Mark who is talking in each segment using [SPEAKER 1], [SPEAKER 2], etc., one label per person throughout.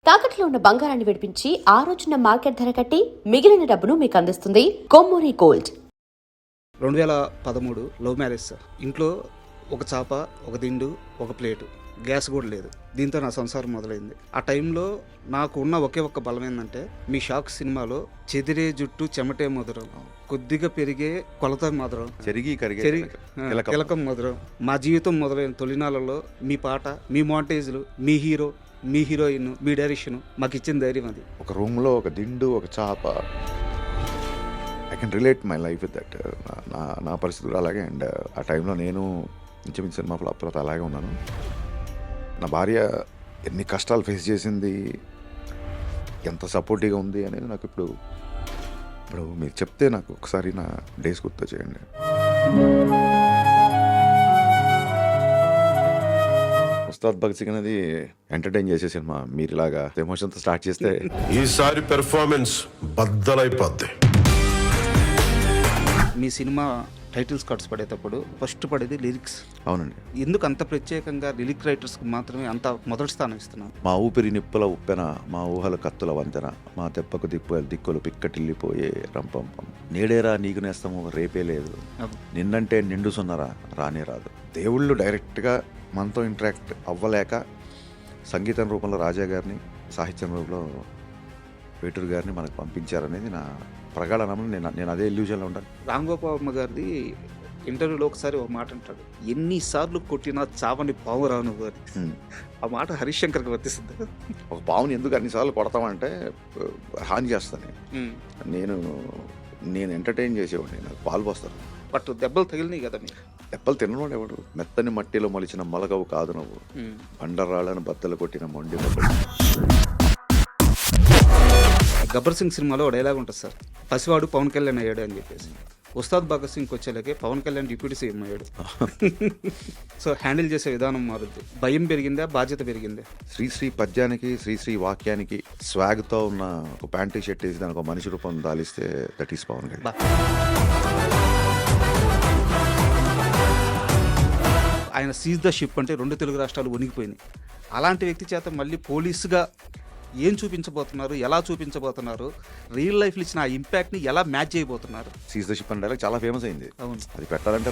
[SPEAKER 1] తాకట్లో ఉన్న బంగారాన్ని విడిపించి ఆ రోజున మార్కెట్ ధర కట్టి మిగిలిన డబ్బును మీకు అందిస్తుంది Kommuri gold.
[SPEAKER 2] 2013 love marriage sir. ఇంట్లో ఒక చాప, ఒక దిండు, ఒక ప్లేటు, గ్యాస్ కూడా లేదు. దీంతో నా సంసారం మొదలైంది. ఆ టైంలో నాకు ఉన్న ఒకే ఒక్క బలం ఏంటంటే, మీ షాక్ సినిమాలో చెదిరే జుట్టు చెమటే మధురం, కొద్దిగా పెరిగే కొలత మధురం, తిలకం మధురం. మా జీవితం మొదలైన తొలినాళ్ళలో మీ పాట, మీ మాంటేజ్లు, మీ హీరో, మీ హీరోయిన్, మీ డైరెక్షన్ మాకు ఇచ్చిన ధైర్యం అది.
[SPEAKER 3] ఒక రూమ్లో ఒక దిండు, ఒక చాప. I can relate my life with that. నా పరిస్థితి కూడా అలాగే. అండ్ ఆ టైంలో నేను ఇంచుమించు సినిమా ఫ్లాప్ తర్వాత అలాగే ఉన్నాను. నా భార్య ఎన్ని కష్టాలు ఫేస్ చేసింది, ఎంత సపోర్టివ్గా ఉంది అనేది నాకు ఇప్పుడు మీరు చెప్తే నాకు ఒకసారి నా డేస్ గుర్తు చేయండి. ఉస్తాద్ భగత్ సింగ్ అనేది ఎంటర్టైన్ చేసే సినిమా. మీరు ఇలాగా ఎమోషన్తో స్టార్ట్ చేస్తే
[SPEAKER 4] ఈసారి పెర్ఫార్మెన్స్ బద్దలైపోద్ది.
[SPEAKER 2] మీ సినిమా టైటిల్స్ కార్డ్స్ పడేటప్పుడు ఫస్ట్ పడేది లిరిక్స్.
[SPEAKER 3] అవునండి.
[SPEAKER 2] ఎందుకు అంత ప్రత్యేకంగా లిరిక్ రైటర్స్కి మాత్రమే అంత మొదటి స్థానం ఇస్తున్నాను?
[SPEAKER 3] మా ఊపిరి నిప్పుల ఉప్పెన, మా ఊహల కత్తుల వంతెన, మా తెప్పకు దిక్కులు పిక్కటిల్లిపోయే రంపంపం, నేడేరా నీకు నేస్తము రేపే లేదు, నిన్నంటే నిండు సున్నరా రానే రాదు. దేవుళ్ళు డైరెక్ట్గా మనతో ఇంటరాక్ట్ అవ్వలేక సంగీతం రూపంలో రాజా గారిని, సాహిత్యం రూపంలో వేటూరు గారిని మనకు పంపించారనేది నా ప్రగాఢ నమ్మకం. నేను అదే ఇల్యూజన్లో ఉంటాను.
[SPEAKER 2] రామ్ గోపాల్ గారిది ఇంటర్వ్యూలో ఒకసారి ఒక మాట అంటాడు, ఎన్నిసార్లు కొట్టినా చావని పావు రాను అని. ఆ మాట హరీష్ శంకర్కి వర్తిస్తుంది.
[SPEAKER 3] ఒక పావుని ఎందుకు అన్నిసార్లు కొడతామంటే హాని చేస్తాను. నేను ఎంటర్టైన్ చేసేవాడిని, నాకు పాలు పోస్తారు.
[SPEAKER 2] బట్ దెబ్బలు తగిలినాయి కదా మీకు.
[SPEAKER 3] దెబ్బలు తినవాడు ఎవడు? మెత్తని మట్టిలో మొలిచిన మొలగవు కాదు నువ్వు, బండరాళ్ళను బద్దలు కొట్టిన మొండి మొదలు.
[SPEAKER 2] గబ్బర్ సింగ్ సినిమాలో ఒక డైలాగ్ ఉంటుంది సార్, పసివాడు పవన్ కళ్యాణ్ అయ్యాడు అని చెప్పేసి. ఉస్తాద్ భగత్ సింగ్కి వచ్చేలాగే పవన్ కళ్యాణ్ డిప్యూటీ సీఎం అయ్యాడు. సో హ్యాండిల్ చేసే విధానం మారుద్ది. భయం పెరిగిందా, బాధ్యత పెరిగిందా?
[SPEAKER 3] శ్రీశ్రీ పద్యానికి, శ్రీశ్రీ వాక్యానికి స్వాగ్తో ఉన్న ఒక ప్యాంటీ షర్ట్ వేసి దానికి ఒక మనిషి రూపం దాలిస్తే దట్ ఈస్ పవన్ కళ్యాణ్.
[SPEAKER 2] ఆయన సీజ్ ద షిప్ అంటే 2 తెలుగు రాష్ట్రాలు వణిగిపోయినాయి. అలాంటి వ్యక్తి చేత మళ్ళీ పోలీసుగా ఏం చూపించబోతున్నారు, ఎలా చూపించబోతున్నారు, రియల్ లైఫ్లో ఇచ్చిన ఆ ఇంపాక్ట్ని ఎలా మ్యాచ్ చేయబోతున్నారు?
[SPEAKER 3] సీజ్ ద షిప్ అంటే చాలా ఫేమస్ అయింది.
[SPEAKER 2] అవును,
[SPEAKER 3] అది పెట్టాలంటే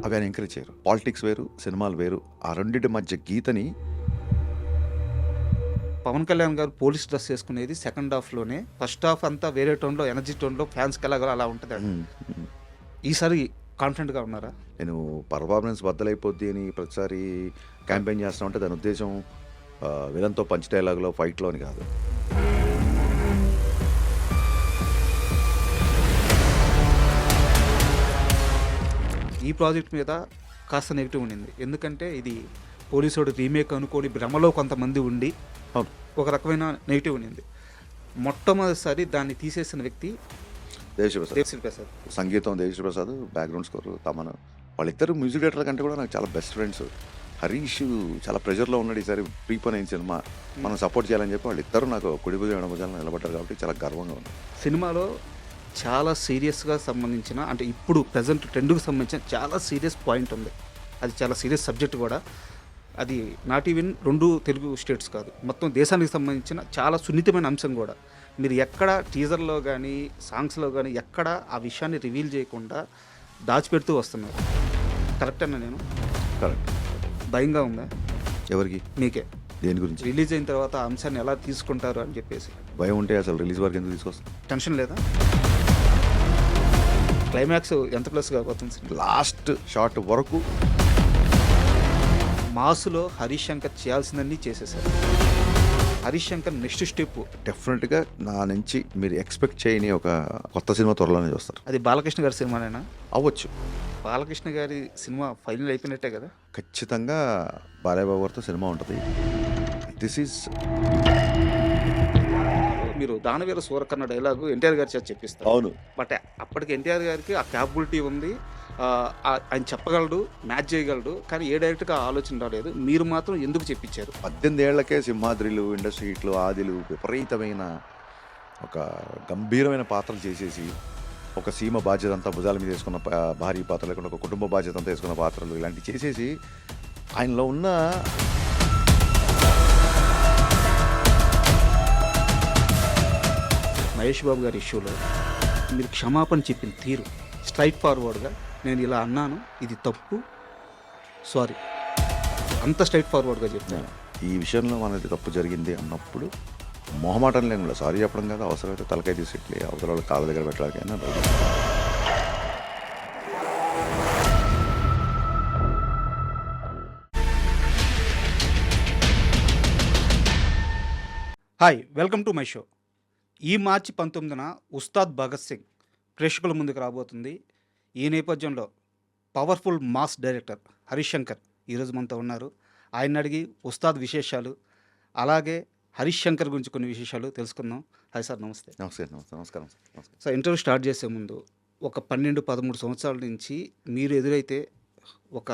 [SPEAKER 3] అవి ఆయన ఎంకరేజ్ చేయరు. పాలిటిక్స్ వేరు, సినిమాలు వేరు. ఆ రెండింటి మధ్య గీతని
[SPEAKER 2] పవన్ కళ్యాణ్ గారు పోలీస్ డ్రెస్ వేసుకునేది సెకండ్ హాఫ్లోనే. ఫస్ట్ హాఫ్ అంతా వేరే టోన్లో, ఎనర్జీ టోన్లో, ఫ్యాన్స్కి ఎలాగో అలా ఉంటుంది. ఈసారి కాన్ఫిడెంట్గా ఉన్నారా?
[SPEAKER 3] నేను పర్ఫార్మెన్స్ బద్దలైపోద్ది అని ప్రతిసారి క్యాంపెయిన్ చేస్తామంటే దాని ఉద్దేశం విలన్తో పంచ్ డైలాగ్లో, ఫైట్లో అని కాదు.
[SPEAKER 2] ఈ ప్రాజెక్ట్ మీద కాస్త నెగిటివ్ ఉండింది. ఎందుకంటే ఇది పోలీసుడు రీమేక్ అనుకోని భ్రమలో కొంతమంది ఉండి ఒక రకమైన నెగిటివ్ ఉండింది. మొట్టమొదటిసారి దాన్ని తీసేసిన వ్యక్తి దేవిశ్రీ ప్రసాద్.
[SPEAKER 3] సంగీతం దేవిశ్రీ ప్రసాద్, బ్యాక్గ్రౌండ్ స్కోర్ తమను. వాళ్ళిద్దరు మ్యూజిక్ డైరెక్టర్ కంటే కూడా నాకు చాలా బెస్ట్ ఫ్రెండ్స్. హరీష్ చాలా ప్రెషర్లో ఉన్నాడు. ఈసారి ప్రీపోన్ అయిన సినిమా మనం సపోర్ట్ చేయాలని చెప్పి వాళ్ళిద్దరూ నాకు కుడి భుజం ఎడమ భుజాలను నిలబడ్డారు కాబట్టి చాలా గర్వంగా ఉంది.
[SPEAKER 2] సినిమాలో చాలా సీరియస్గా సంబంధించిన, అంటే ఇప్పుడు ప్రజెంట్ ట్రెండ్కి సంబంధించిన చాలా సీరియస్ పాయింట్ ఉంది. అది చాలా సీరియస్ సబ్జెక్ట్ కూడా. అది నాట్ ఈవెన్ 2 తెలుగు స్టేట్స్ కాదు, మొత్తం దేశానికి సంబంధించిన చాలా సున్నితమైన అంశం కూడా. మీరు ఎక్కడ టీజర్లో కానీ, సాంగ్స్లో కానీ ఎక్కడ ఆ విషయాన్ని రివీల్ చేయకుండా దాచిపెడుతూ వస్తున్నారు. కరెక్ట్ అన్నా నేను?
[SPEAKER 3] కరెక్ట్.
[SPEAKER 2] భయంగా ఉందా?
[SPEAKER 3] ఎవరికి?
[SPEAKER 2] మీకే.
[SPEAKER 3] దేని గురించి?
[SPEAKER 2] రిలీజ్ అయిన తర్వాత ఆ అంశాన్ని ఎలా తీసుకుంటారు అని చెప్పేసి.
[SPEAKER 3] భయం ఉంటే అసలు రిలీజ్ వరకు ఎందుకు తీసుకొస్తాం?
[SPEAKER 2] టెన్షన్ లేదా? క్లైమాక్స్ ఎంత ప్లస్ కాబోతుంది?
[SPEAKER 3] లాస్ట్ షాట్ వరకు
[SPEAKER 2] మాసులో హరీష్ శంకర్ చేయాల్సిందన్నీ చేసేసారు. హరీష్ శంకర్ నెక్స్ట్ స్టెప్
[SPEAKER 3] డెఫినెట్గా నా నుంచి మీరు ఎక్స్పెక్ట్ చేయని ఒక కొత్త సినిమా త్వరలోనే చూస్తారు.
[SPEAKER 2] అది బాలకృష్ణ గారి సినిమానేనా?
[SPEAKER 3] అవ్వచ్చు.
[SPEAKER 2] బాలకృష్ణ గారి సినిమా ఫైనల్ అయిపోయినట్టే కదా?
[SPEAKER 3] ఖచ్చితంగా బాలయ్యబాబు గారితో సినిమా ఉంటుంది. దిస్ ఈజ్
[SPEAKER 2] మీరు దానవీర సూరకర్ణ డైలాగు ఎన్టీఆర్ గారి చేత చెప్పిస్తారు.
[SPEAKER 3] అవును.
[SPEAKER 2] బట్ అప్పటికి ఎన్టీఆర్ గారికి ఆ క్యాపబిలిటీ ఉంది, ఆయన చెప్పగలడు, మ్యాచ్ చేయగలడు. కానీ ఏ డైరెక్ట్గా ఆలోచన రాలేదు. మీరు మాత్రం ఎందుకు చెప్పించారు?
[SPEAKER 3] 18 ఏళ్లకే సింహాద్రిలు, ఇండస్ట్రీ హిట్లు, ఆదిలు, విపరీతమైన ఒక గంభీరమైన పాత్రలు చేసేసి, ఒక సీమ బాధ్యత అంతా భుజాల మీద వేసుకున్న భారీ పాత్ర, లేకుండా ఒక కుటుంబ బాధ్యత అంతా వేసుకున్న పాత్రలు ఇలాంటివి చేసేసి ఆయనలో ఉన్న
[SPEAKER 2] మహేష్ బాబు గారి ఇష్యూలో మీరు క్షమాపణ చెప్పిన తీరు స్ట్రైట్ ఫార్వర్డ్గా నేను ఇలా అన్నాను, ఇది తప్పు, సారీ, అంత స్ట్రైట్ ఫార్వర్డ్గా చెప్తాను.
[SPEAKER 3] ఈ విషయంలో మనది తప్పు జరిగింది అన్నప్పుడు మొహమాటం లేకుండా సారీ చెప్పడం కాదు, అవసరమైతే తలకాయ తీసి ఇట్లే అవతల వాళ్ళ కాళ్ళ దగ్గర పెట్టడానికైనా ready.
[SPEAKER 2] Hi, welcome to my show. ఈ మార్చి 19న ఉస్తాద్ భగత్ సింగ్ ప్రేక్షకుల ముందుకు రాబోతుంది. ఈ నేపథ్యంలో powerful mass director Harish Shankar ఈరోజు మనతో ఉన్నారు. ఆయన అడిగి ఉస్తాద్ విశేషాలు, అలాగే హరీష్ శంకర్ గురించి కొన్ని విశేషాలు తెలుసుకుందాం. హాయ్ సార్, నమస్తే.
[SPEAKER 3] నమస్కారం సార్.
[SPEAKER 2] సార్, ఇంటర్వ్యూ స్టార్ట్ చేసే ముందు ఒక 12-13 సంవత్సరాల నుంచి మీరు ఎదురైతే ఒక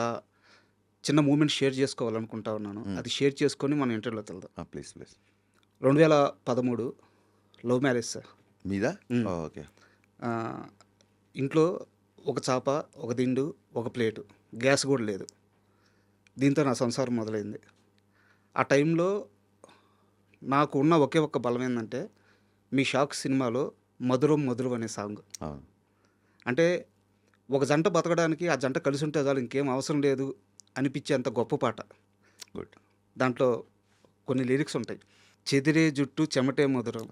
[SPEAKER 2] చిన్న మూమెంట్ షేర్ చేసుకోవాలనుకుంటా ఉన్నాను. అది షేర్ చేసుకొని మనం ఇంటర్వ్యూలోకి వెళ్దాం.
[SPEAKER 3] Please
[SPEAKER 2] 2013 love marriage sir.
[SPEAKER 3] మీద ఓకే.
[SPEAKER 2] ఇంట్లో ఒక చాప, ఒక దిండు, ఒక ప్లేటు, గ్యాస్ కూడా లేదు. దీంతో నా సంసారం మొదలైంది. ఆ టైంలో నాకు ఉన్న ఒకే ఒక్క బలం ఏంటంటే మీ షాక్ సినిమాలో మధురం మధురం అనే సాంగ్. అంటే ఒక జంట బతకడానికి ఆ జంట కలిసి ఉంటే చాలు, ఇంకేం అవసరం లేదు అనిపించేంత గొప్ప పాట.
[SPEAKER 3] గుడ్.
[SPEAKER 2] దాంట్లో కొన్ని లిరిక్స్ ఉంటాయి. చెదిరే జుట్టు చెమటే మధురం,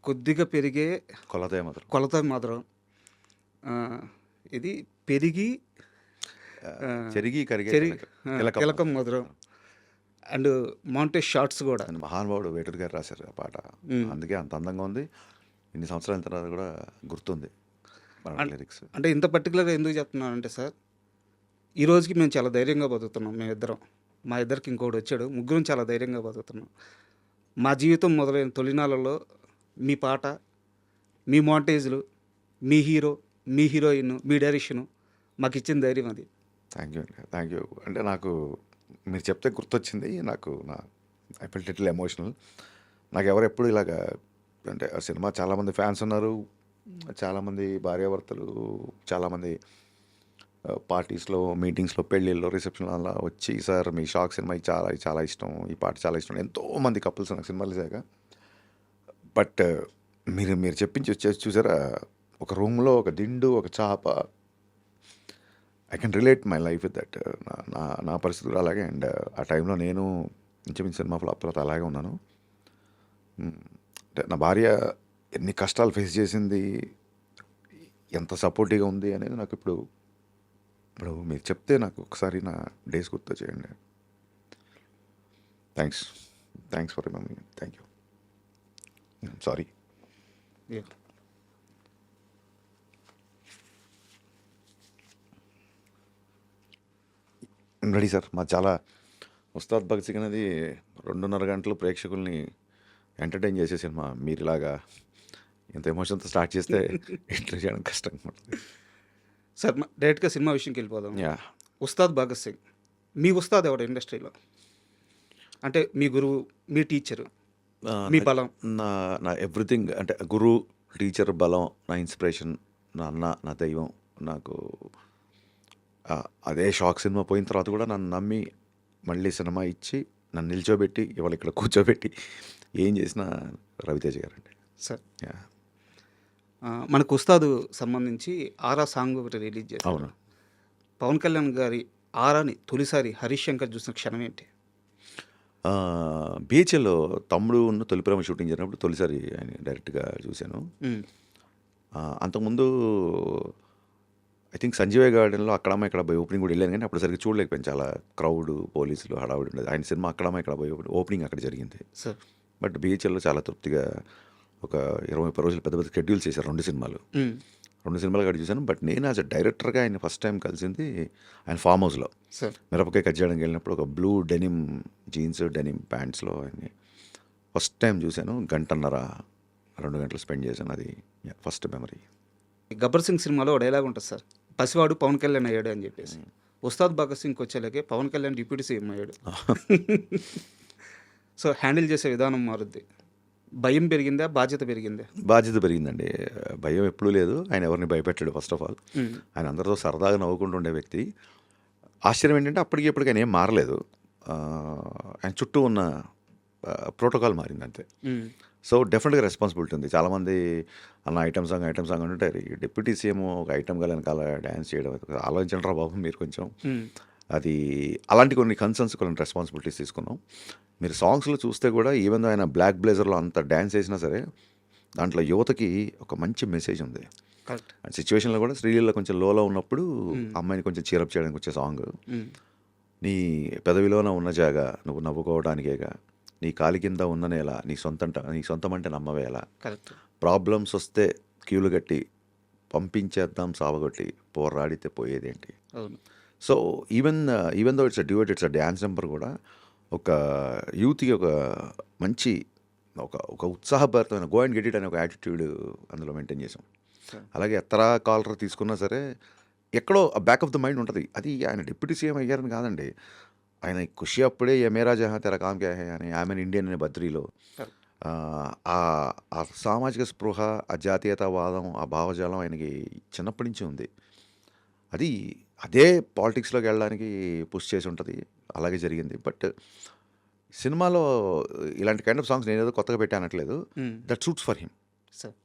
[SPEAKER 2] కొద్దిగా పెరిగే కొలత మధురం, ఇది పెరిగి
[SPEAKER 3] చెరిగి
[SPEAKER 2] కిలకం మధురం, అండ్ మౌంటేజ్ షార్ట్స్ కూడా.
[SPEAKER 3] మహానుభావుడు వేటూరు గారు రాశారు ఆ పాట. అందుకే అంత అందంగా ఉంది. ఇన్ని సంవత్సరాల తర్వాత కూడా గుర్తుంది లిరిక్స్.
[SPEAKER 2] అంటే ఇంత పర్టికులర్గా ఎందుకు చెప్తున్నానంటే సార్, ఈ రోజుకి మేము చాలా ధైర్యంగా బతుకుతున్నాం. మేమిద్దరం, మా ఇద్దరికి ఇంకోటి వచ్చాడు, ముగ్గురం చాలా ధైర్యంగా బతుకుతున్నాం. మా జీవితం మొదలైన తొలినాళ్ళలో మీ పాట, మీ మౌంటేజ్లు, మీ హీరో, మీ హీరోయిన్, మీ డైరెక్షను మాకు ఇచ్చిన ధైర్యం అది.
[SPEAKER 3] Thank you. అంటే నాకు మీరు చెప్తే గుర్తొచ్చింది. I felt little emotional. నాకు ఎవరు ఎప్పుడు ఇలాగా, అంటే ఆ సినిమా చాలామంది ఫ్యాన్స్ ఉన్నారు, చాలామంది భార్యాభర్తలు, చాలామంది పార్టీస్లో, మీటింగ్స్లో, పెళ్ళిళ్ళలో, రిసెప్షన్లో అలా వచ్చి సార్ మీ షాక్ సినిమా చాలా చాలా ఇష్టం, ఈ పాట చాలా ఇష్టం, ఎంతోమంది కపుల్స్ నాకు సినిమాలు చేశాక. బట్ మీరు చెప్పించి వచ్చేసి చూసారా, ఒక రూమ్లో ఒక దిండు, ఒక చాప. I can relate my life with that. నా పరిస్థితి కూడా అలాగే. అండ్ ఆ టైంలో నేను ఇంచుమించు సినిమా ఫ్లాప్ తర్వాత అలాగే ఉన్నాను. అంటే నా భార్య ఎన్ని కష్టాలు ఫేస్ చేసింది, ఎంత సపోర్టివ్గా ఉంది అనేది నాకు ఇప్పుడు మీరు చెప్తే నాకు ఒకసారి నా డేస్ గుర్తు చేయండి. Thanks for remembering. Thank you. Sorry. Ready sir. మా చాలా ఉస్తాద్ భగత్ సింగ్ అనేది 2.5 గంటలు ప్రేక్షకుల్ని ఎంటర్టైన్ చేసే సినిమా. మీరు ఇలాగా ఎంత ఎమోషన్తో స్టార్ట్ చేస్తే ఎంటర్ చేయడం కష్టంగా ఉంటుంది
[SPEAKER 2] సార్. డైరెక్ట్గా సినిమా విషయంకి వెళ్ళిపోదాం. ఉస్తాద్ భగత్ సింగ్, మీ ఉస్తాద్ ఎవడు ఇండస్ట్రీలో? అంటే మీ గురువు, మీ టీచరు, మీ బలం?
[SPEAKER 3] నా ఎవ్రీథింగ్. అంటే గురువు, టీచర్, బలం, నా ఇన్స్పిరేషన్, నా అన్న, నా దైవం. నాకు అదే షాక్ సినిమా పోయిన తర్వాత కూడా నన్ను నమ్మి మళ్ళీ సినిమా ఇచ్చి నన్ను నిల్చోబెట్టి ఇవాళ ఇక్కడ కూర్చోబెట్టి ఏం చేసినా రవితేజ గారండి
[SPEAKER 2] సార్. మనకు ఉస్తాదు సంబంధించి ఆరా సాంగ్ ఒకటి రిలీజ్ చేశారు.
[SPEAKER 3] అవును.
[SPEAKER 2] పవన్ కళ్యాణ్ గారి ఆరాని తొలిసారి హరీష్ శంకర్ చూసిన క్షణం ఏంటి?
[SPEAKER 3] బీహెచ్ఎల్లో తమ్ముడు ఉన్న తొలి ప్రేమ షూటింగ్ జరిగినప్పుడు తొలిసారి ఆయన డైరెక్ట్గా చూశాను. అంతకుముందు ఐ థింక్ సంజీవయ్య గార్డెన్లో అక్కడమ్మ ఇక్కడ పోయి ఓపెనింగ్ కూడా వెళ్ళాను, కానీ అప్పుడు సరిగ్గా చూడలేకపోయాను. చాలా క్రౌడ్, పోలీసులు, హడావుడి ఉండేది. ఆయన సినిమా అక్కడమ్మ ఇక్కడ పోయి ఓపెనింగ్ అక్కడ జరిగింది.
[SPEAKER 2] సార్,
[SPEAKER 3] బట్ బీహెచ్ఎల్లో చాలా తృప్తిగా ఒక 20-30 రోజులు పెద్ద పెద్ద షెడ్యూల్స్ చేశారు. 2 సినిమాలు అక్కడ చూశాను. బట్ నేను యాజ్ అ డైరెక్టర్గా ఆయన ఫస్ట్ టైం కలిసింది ఆయన ఫామ్ హౌస్లో మిరపకాయ కట్ చేయడానికి వెళ్ళినప్పుడు. ఒక బ్లూ డెనిమ్ జీన్స్, డెనిమ్ ప్యాంట్స్లో ఆయన్ని ఫస్ట్ టైం చూశాను. 1.5-2 గంటలు స్పెండ్ చేశాను. అది ఫస్ట్ మెమరీ.
[SPEAKER 2] గబ్బర్ సింగ్ సినిమాలో డైలాగ్ ఉంటుంది సార్, పసివాడు పవన్ కళ్యాణ్ అయ్యాడు అని చెప్పేసి. ఉస్తాద్ భగత్ సింగ్కి వచ్చేలాగే పవన్ కళ్యాణ్ డిప్యూటీ సీఎం అయ్యాడు. సో హ్యాండిల్ చేసే విధానం మారుద్ది. భయం పెరిగిందా, బాధ్యత పెరిగిందా?
[SPEAKER 3] బాధ్యత పెరిగిందండి. భయం ఎప్పుడూ లేదు. ఆయన ఎవరిని భయపెట్టాడు. ఫస్ట్ ఆఫ్ ఆల్ ఆయన అందరితో సరదాగా నవ్వుకుంటూ ఉండే వ్యక్తి. ఆశ్చర్యం ఏంటంటే అప్పటికి ఇప్పటికి ఆయన ఏం మారలేదు. ఆయన చుట్టూ ఉన్న ప్రోటోకాల్ మారింది అంతే. సో డెఫినెట్గా రెస్పాన్సిబిలిటీ ఉంది. చాలామంది అన్న ఐటమ్ సాంగ్ అంటుంటారు. ఈ డిప్యూటీ సీఎం ఒక ఐటమ్ గా వెనకాల డ్యాన్స్ చేయడం ఆలోచించండి రా బాబు మీరు కొంచెం. అది అలాంటి కొన్ని కన్సర్న్స్, కొన్ని రెస్పాన్సిబిలిటీస్ తీసుకున్నాం. మీరు సాంగ్స్లో చూస్తే కూడా ఈవెన్ ఆయన బ్లాక్ బ్లేజర్లో అంత డ్యాన్స్ చేసినా సరే దాంట్లో యువతకి ఒక మంచి మెసేజ్ ఉంది.
[SPEAKER 2] కరెక్ట్.
[SPEAKER 3] సిచ్యువేషన్లో కూడా శ్రీలీల కొంచెం లోలో ఉన్నప్పుడు అమ్మాయిని కొంచెం చీరప్ చేయడానికి వచ్చే సాంగ్. నీ పెదవిలోన ఉన్న జాగా నువ్వు నవ్వుకోవడానికేగా, నీ కాలి కింద ఉన్న నేల నీ సొంతం అంటే నమ్మవేలా,
[SPEAKER 2] కరెక్ట్.
[SPEAKER 3] ప్రాబ్లమ్స్ వస్తే క్యూలు కట్టి పంపించేద్దాం సావగొట్టి పోరాడితే పోయేదేంటి.
[SPEAKER 2] అవును.
[SPEAKER 3] So even though it's duet, it's dance number కూడా ఒక యూత్కి ఒక మంచి ఒక ఉత్సాహభరితమైన గో అండ్ గెట్ ఇట్ అనే ఒక యాటిట్యూడ్ అందులో మెయింటైన్ చేసాం. అలాగే ఎత్తరా కాలర్ తీసుకున్నా సరే ఎక్కడో బ్యాక్ ఆఫ్ ద మైండ్ ఉంటుంది. అది ఆయన డిప్యూటీ సీఎం అయ్యారని కాదండి, ఆయన ఖుషి అప్పుడే ఏ మేరా జహా తెరా కామ్ క్యా హై అని ఆమెన్ ఇండియన్ అనే బద్రీలో ఆ సామాజిక స్పృహ, ఆ జాతీయతావాదం, ఆ భావజాలం ఆయనకి చిన్నప్పటి నుంచి ఉంది. అదే పాలిటిక్స్లోకి వెళ్ళడానికి పుష్ చేసి ఉంటుంది. అలాగే జరిగింది. బట్ సినిమాలో ఇలాంటి కైండ్ ఆఫ్ సాంగ్స్ నేనేదో కొత్తగా పెట్టానట్లేదు. That suits for him.
[SPEAKER 2] Sir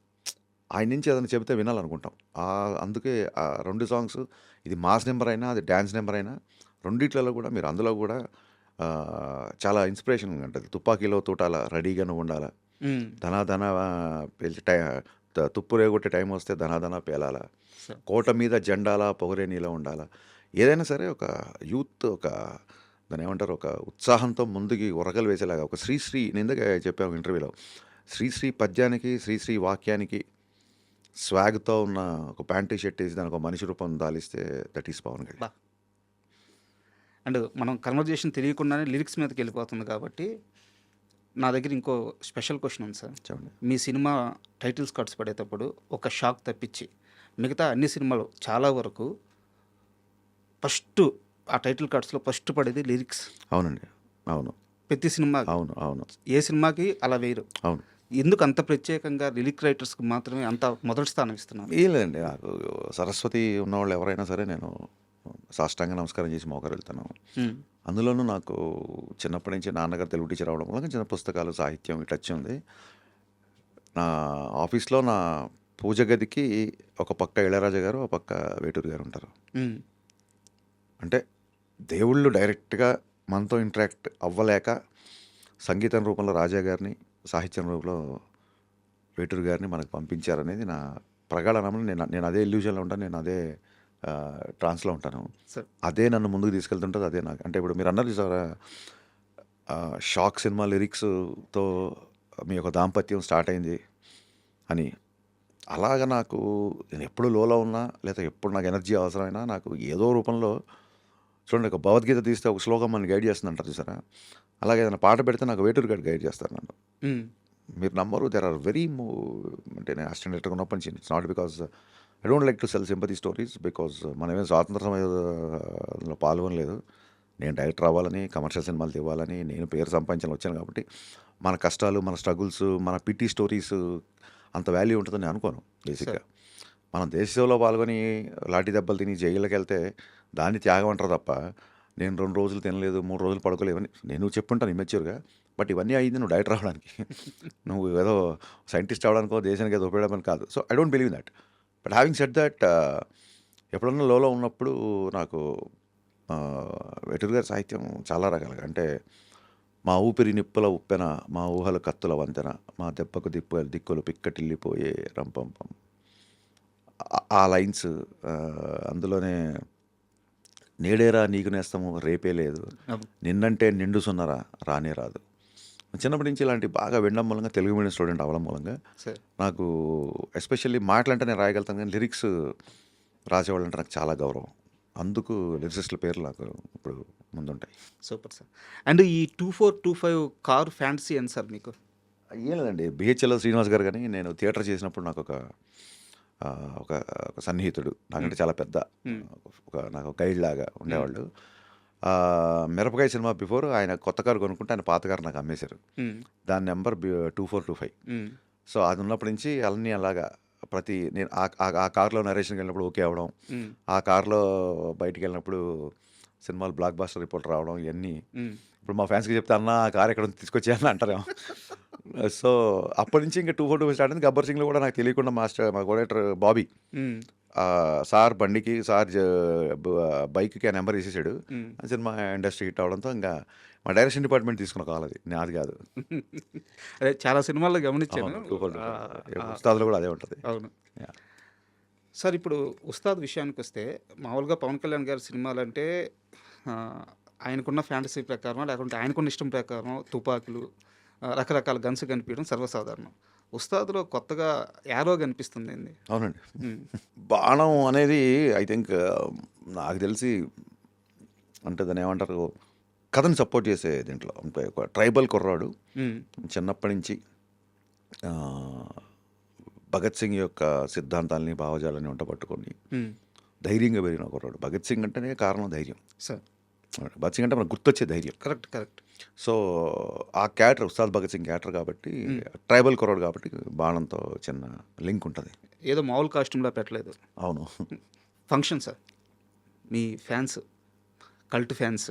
[SPEAKER 3] ఆయన నుంచి ఏదైనా చెబితే వినాలనుకుంటాం. అందుకే ఆ 2 సాంగ్స్, ఇది మాస్ నెంబర్ అయినా అది డ్యాన్స్ నెంబర్ అయినా రెండిట్లలో కూడా మీరు అందులో కూడా చాలా ఇన్స్పిరేషన్ ఉంటుంది. తుపాకీలో తూటాల రెడీగానే ఉండాలా, ధనాధన పేల్చి తుప్పు రేగొట్టే టైం వస్తే ధనాధన పేలాల, కోట మీద జెండాల పొగరే నీలో ఉండాలా. ఏదైనా సరే ఒక యూత్ దాన్ని ఏమంటారు, ఒక ఉత్సాహంతో ముందుకి ఉరకలు వేసేలాగా ఒక శ్రీశ్రీ, నేను ఇందాక చెప్పాను ఇంటర్వ్యూలో, శ్రీశ్రీ పద్యానికి శ్రీశ్రీ వాక్యానికి స్వాగ్తో ఉన్న ఒక ప్యాంటు షర్ట్ వేసి దానికి ఒక మనిషి రూపం దాలిస్తే that is Pawan Kalyan.
[SPEAKER 2] And మనం కన్వర్జేషన్ తెలియకుండానే లిరిక్స్ మీదకి వెళ్ళిపోతుంది కాబట్టి నా దగ్గర ఇంకో స్పెషల్ క్వశ్చన్ ఉంది సార్.
[SPEAKER 3] చెప్పండి.
[SPEAKER 2] మీ సినిమా టైటిల్స్ కార్డ్స్ పడేటప్పుడు ఒక షాక్ తప్పించి మిగతా అన్ని సినిమాలు చాలా వరకు ఫస్ట్ ఆ టైటిల్ కార్డ్స్లో ఫస్ట్ పడేది లిరిక్స్.
[SPEAKER 3] అవునండి. అవును.
[SPEAKER 2] ప్రతి సినిమా,
[SPEAKER 3] అవును.
[SPEAKER 2] ఏ సినిమాకి అలా వేయరు.
[SPEAKER 3] అవును.
[SPEAKER 2] ఎందుకు అంత ప్రత్యేకంగా లిరిక్ రైటర్స్కి మాత్రమే అంత మొదటి స్థానం ఇస్తున్నారు?
[SPEAKER 3] ఏం లేదండి, నాకు సరస్వతి ఉన్నవాళ్ళు ఎవరైనా సరే నేను సాష్టాంగ నమస్కారం చేసి మోకరు వెళ్తాను. అందులోనూ నాకు చిన్నప్పటి నుంచి నాన్నగారు తెలుగు టీచర్ అవడం వల్ల చిన్న పుస్తకాలు, సాహిత్యం టచ్ ఉంది. నా ఆఫీస్లో నా పూజ గదికి ఒక పక్క ఇళయరాజా గారు, ఒక పక్క వేటూరు గారు ఉంటారు. అంటే దేవుళ్ళు డైరెక్ట్గా మనతో ఇంటరాక్ట్ అవ్వలేక సంగీతం రూపంలో రాజా గారిని, సాహిత్యం రూపంలో వేటూరు గారిని మనకు పంపించారనేది నా ప్రగాఢ నమ్మకం. నేను అదే ఇల్యూజన్లో ఉంటాను, నేను అదే ట్రాన్స్లో ఉంటాను. అదే నన్ను ముందుకు తీసుకెళ్తుంటుంది. అదే నాకు అంటే ఇప్పుడు మీరు అన్నారు సార్, షాక్ సినిమా లిరిక్స్తో మీ యొక్క దాంపత్యం స్టార్ట్ అయింది అని. అలాగా నాకు నేను ఎప్పుడు లోలో ఉన్నా లేదా ఎప్పుడు నాకు ఎనర్జీ అవసరమైనా నాకు ఏదో రూపంలో చూడండి, ఒక భగవద్గీత తీస్తే ఒక శ్లోకం మనల్ని గైడ్ చేస్తుంది అంటారు చూసారా, అలాగే ఏదైనా పాట పెడితే నాకు వేటూరు గారు గైడ్ చేస్తారు నన్ను. మీరు నమ్మరు, దెర్ ఆర్ వెరీ అంటే నేను అసిస్టెంట్ డైరెక్టర్గా ఉన్నప్పటి నుంచి it's not because I don't like to cell sympathy stories, because మనమే స్వాతంత్ర సమయంలో పాల్గొనలేదు. నేను డైరెక్టర్ అవ్వాలని, కమర్షియల్ సినిమాలు తీయాలని, నేను పేరు సంపాదించాలని వచ్చాను. కాబట్టి మన కష్టాలు, మన స్ట్రగుల్స్, మన పిటి స్టోరీస్ అంత వాల్యూ ఉంటుందని అనుకోను. బేసిక్గా మనం దేశ సేవలో పాల్గొని లాఠీ దెబ్బలు తిని జైలుకి వెళ్తే దాన్ని త్యాగం అంటారు తప్ప, నేను 2 రోజులు తినలేదు, 3 రోజులు పడుకోలేవని నేను చెప్పుంటాను ఇమెచ్యూర్గా. బట్ ఇవన్నీ అయింది నువ్వు డైరెక్టర్ అవ్వడానికి, నువ్వు ఏదో సైంటిస్ట్ అవ్వడానికో దేశానికి ఏదో ఉపయోగపడమని కాదు. So I don't believe that. But having said that, ఎప్పుడన్నా లోలో ఉన్నప్పుడు నాకు వేటూరు గారి సాహిత్యం చాలా రకాలుగా, అంటే మా ఊపిరి నిప్పుల ఉప్పెన, మా ఊహల కత్తుల వంతెన, మా దెబ్బకు దిక్కులు పిక్కటిల్లిపోయే రంపంపం, ఆ లైన్స్, అందులోనే నేడేరా నీకు నేస్తము రేపే లేదు, నిన్నంటే నిండు సున్నరా రానే రాదు. చిన్నప్పటి నుంచి ఇలాంటి బాగా వినడం మూలంగా, తెలుగు మీడియం స్టూడెంట్ అవ్వడం మూలంగా నాకు ఎస్పెషల్లీ మాటలంటే నేను రాయగలుగుతాను, కానీ లిరిక్స్ రాసేవాళ్ళంటే నాకు చాలా గౌరవం. అందుకు లిరిసిస్టుల పేర్లు నాకు ఇప్పుడు ముందుంటాయి.
[SPEAKER 2] Super sir. అండ్ ఈ 2425 కారు ఫ్యాన్సీ అని సార్ మీకు?
[SPEAKER 3] ఏం లేదండి, బిహెచ్ఎల్ శ్రీనివాస్ గారు కానీ నేను థియేటర్ చేసినప్పుడు నాకు ఒక సన్నిహితుడు, నాకంటే చాలా పెద్ద, నాకు గైడ్ లాగా ఉండేవాళ్ళు. మిరపకాయ సినిమా బిఫోర్ ఆయన కొత్త కారు కొనుక్కుంటే ఆయన పాత కారు నాకు అమ్మేశారు. దాని నెంబర్ 2425. సో అది ఉన్నప్పటి నుంచి అన్నీ అలాగా నేను ఆ కారులో నరేషన్కి వెళ్ళినప్పుడు ఓకే అవ్వడం, ఆ కారులో బయటికి వెళ్ళినప్పుడు సినిమాలు బ్లాక్ బాస్టర్ రిపోర్ట్ రావడం ఇవన్నీ
[SPEAKER 2] ఉమ్,
[SPEAKER 3] ఇప్పుడు మా ఫ్యాన్స్కి చెప్తే అన్న ఆ కార్ ఎక్కడ ఉంది తీసుకొచ్చి అని అంటారేమో. సో అప్పటి నుంచి ఇంకా 242 స్టార్ట్ అయింది. గబ్బర్ సింగ్లో కూడా నాకు తెలియకుండా మా కోడేటర్ బాబీ
[SPEAKER 2] ఉమ్,
[SPEAKER 3] సార్ బండికి సార్ బైక్కి ఆ నెంబర్ వేసేసాడు.
[SPEAKER 2] ఉమ్.
[SPEAKER 3] ఆ సినిమా ఇండస్ట్రీ హిట్ అవడంతో ఇంకా మా డైరెక్షన్ డిపార్ట్మెంట్ తీసుకున్న కాల్ అది, నాది కాదు.
[SPEAKER 2] అదే చాలా సినిమాల్లో గమనించాను.
[SPEAKER 3] అవును, 242.
[SPEAKER 2] ఆ,
[SPEAKER 3] ఉస్తాద్లో కూడా అదే ఉంటుంది.
[SPEAKER 2] అవును
[SPEAKER 3] Yeah.
[SPEAKER 2] సార్. ఇప్పుడు ఉస్తాద్ విషయానికి వస్తే మామూలుగా పవన్ కళ్యాణ్ గారి సినిమాలంటే ఆ, ఆయనకున్న ఫ్యాంటసీ ప్రకారం లేకుంటే ఆయనకున్న ఇష్టం ప్రకారం తుపాకులు రకరకాల గన్స్ కనిపించడం సర్వసాధారణం. ఉస్తాద్లో కొత్తగా యారో కనిపిస్తుంది ఏంది?
[SPEAKER 3] అవునండి.
[SPEAKER 2] ఉమ్,
[SPEAKER 3] బాణం అనేది ఐ థింక్ నాకు తెలిసి అంటే దాన్ని ఏమంటారు, కథని సపోర్ట్ చేసే దీంట్లో అంటే ఒక ట్రైబల్ కుర్రాడు
[SPEAKER 2] ఉమ్,
[SPEAKER 3] చిన్నప్పటి నుంచి ఆ, భగత్ సింగ్ యొక్క సిద్ధాంతాలని భావజాలని వంట పట్టుకొని
[SPEAKER 2] ఉమ్,
[SPEAKER 3] ధైర్యంగా పెరిగిన కుర్రాడు. భగత్ సింగ్ అంటేనే కారణం ధైర్యం.
[SPEAKER 2] సార్
[SPEAKER 3] భగత్ సింగ్ అంటే మనకు గుర్తొచ్చే ధైర్యం.
[SPEAKER 2] Correct correct.
[SPEAKER 3] సో ఆ క్యారెక్టర్ ఉస్తాద్ భగత్ సింగ్ క్యారెక్టర్ కాబట్టి ట్రైబల్ కుర్రాడు కాబట్టి బాణంతో చిన్న లింక్ ఉంటుంది.
[SPEAKER 2] ఏదో మామూలు కాస్ట్యూమ్లా పెట్టలేదు.
[SPEAKER 3] అవును.
[SPEAKER 2] ఫంక్షన్ సార్, మీ fans, cult fans,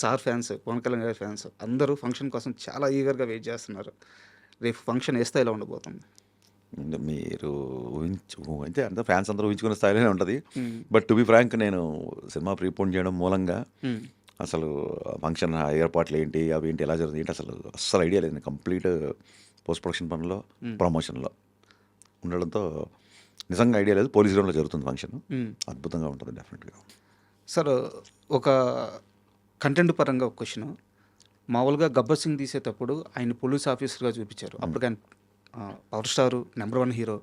[SPEAKER 2] sir fans, Pawan Kalyan గారి ఫ్యాన్స్ అందరూ ఫంక్షన్ కోసం చాలా ఈగర్గా వెయిట్ చేస్తున్నారు. రేపు ఫంక్షన్ ఏ స్థాయిలో ఉండబోతుంది?
[SPEAKER 3] మీరు అయితే అంత ఫ్యాన్స్ అందరూ ఊహించుకునే స్థాయిలోనే ఉంటుంది. బట్ టు బి ఫ్రాంక్, నేను సినిమా ప్రీపోన్ చేయడం మూలంగా అసలు ఫంక్షన్ ఏర్పాట్లు ఏంటి, అవి ఏంటి, ఎలా జరుగుతుంది ఏంటి అసలు ఐడియా లేదు. కంప్లీట్ పోస్ట్ ప్రొడక్షన్ పనిలో, ప్రమోషన్లో ఉండడంతో నిజంగా ఐడియా లేదు. పోలీస్ గ్రౌండ్లో జరుగుతుంది ఫంక్షన్. అద్భుతంగా ఉంటుంది డెఫినెట్గా.
[SPEAKER 2] సార్ ఒక కంటెంట్ పరంగా ఒక క్వశ్చన్. మామూలుగా గబ్బర్ సింగ్ తీసేటప్పుడు ఆయన పోలీస్ ఆఫీసర్గా చూపించారు. అప్పుడు ఆయన power star, number 1 hero,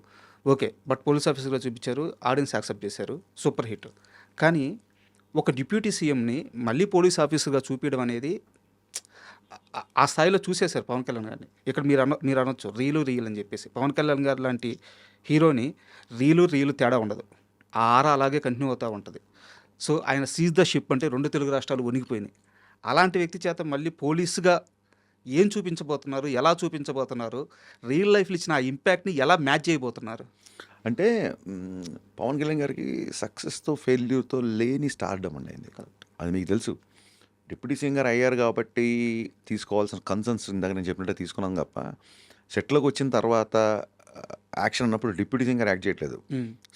[SPEAKER 2] okay. But police ఆఫీసర్గా చూపించారు, ఆడియన్స్ యాక్సెప్ట్ చేశారు, సూపర్ హిట్. కానీ ఒక డిప్యూటీ సీఎంని మళ్ళీ పోలీస్ ఆఫీసర్గా చూపించడం అనేది ఆ స్థాయిలో చూసేశారు పవన్ కళ్యాణ్ గారిని. ఇక్కడ మీరు అనొచ్చు రీలు అని చెప్పేసి. పవన్ కళ్యాణ్ గారు లాంటి హీరోని రీలు తేడా ఉండదు, ఆ ఆరా అలాగే కంటిన్యూ అవుతూ ఉంటుంది. సో ఆయన సీజ్ ద షిప్ అంటే 2 తెలుగు రాష్ట్రాలు వణికిపోయినాయి. అలాంటి వ్యక్తి చేత మళ్ళీ పోలీసుగా ఏం చూపించబోతున్నారు, ఎలా చూపించబోతున్నారు, రియల్ లైఫ్లో ఇచ్చిన ఆ ఇంపాక్ట్ని ఎలా మ్యాచ్ చేయబోతున్నారు?
[SPEAKER 3] అంటే పవన్ కళ్యాణ్ గారికి సక్సెస్తో ఫెయిల్యూర్తో లేని స్టార్డమ్ అండి అయింది. అది మీకు తెలుసు. డిప్యూటీ సింగర్ అయ్యారు కాబట్టి తీసుకోవాల్సిన కన్సర్న్స్ ఇందాక నేను చెప్పినట్టే తీసుకున్నాం తప్ప, సెట్లోకి వచ్చిన తర్వాత యాక్షన్ అన్నప్పుడు డిప్యూటీ సింగర్ యాక్ట్ చేయట్లేదు.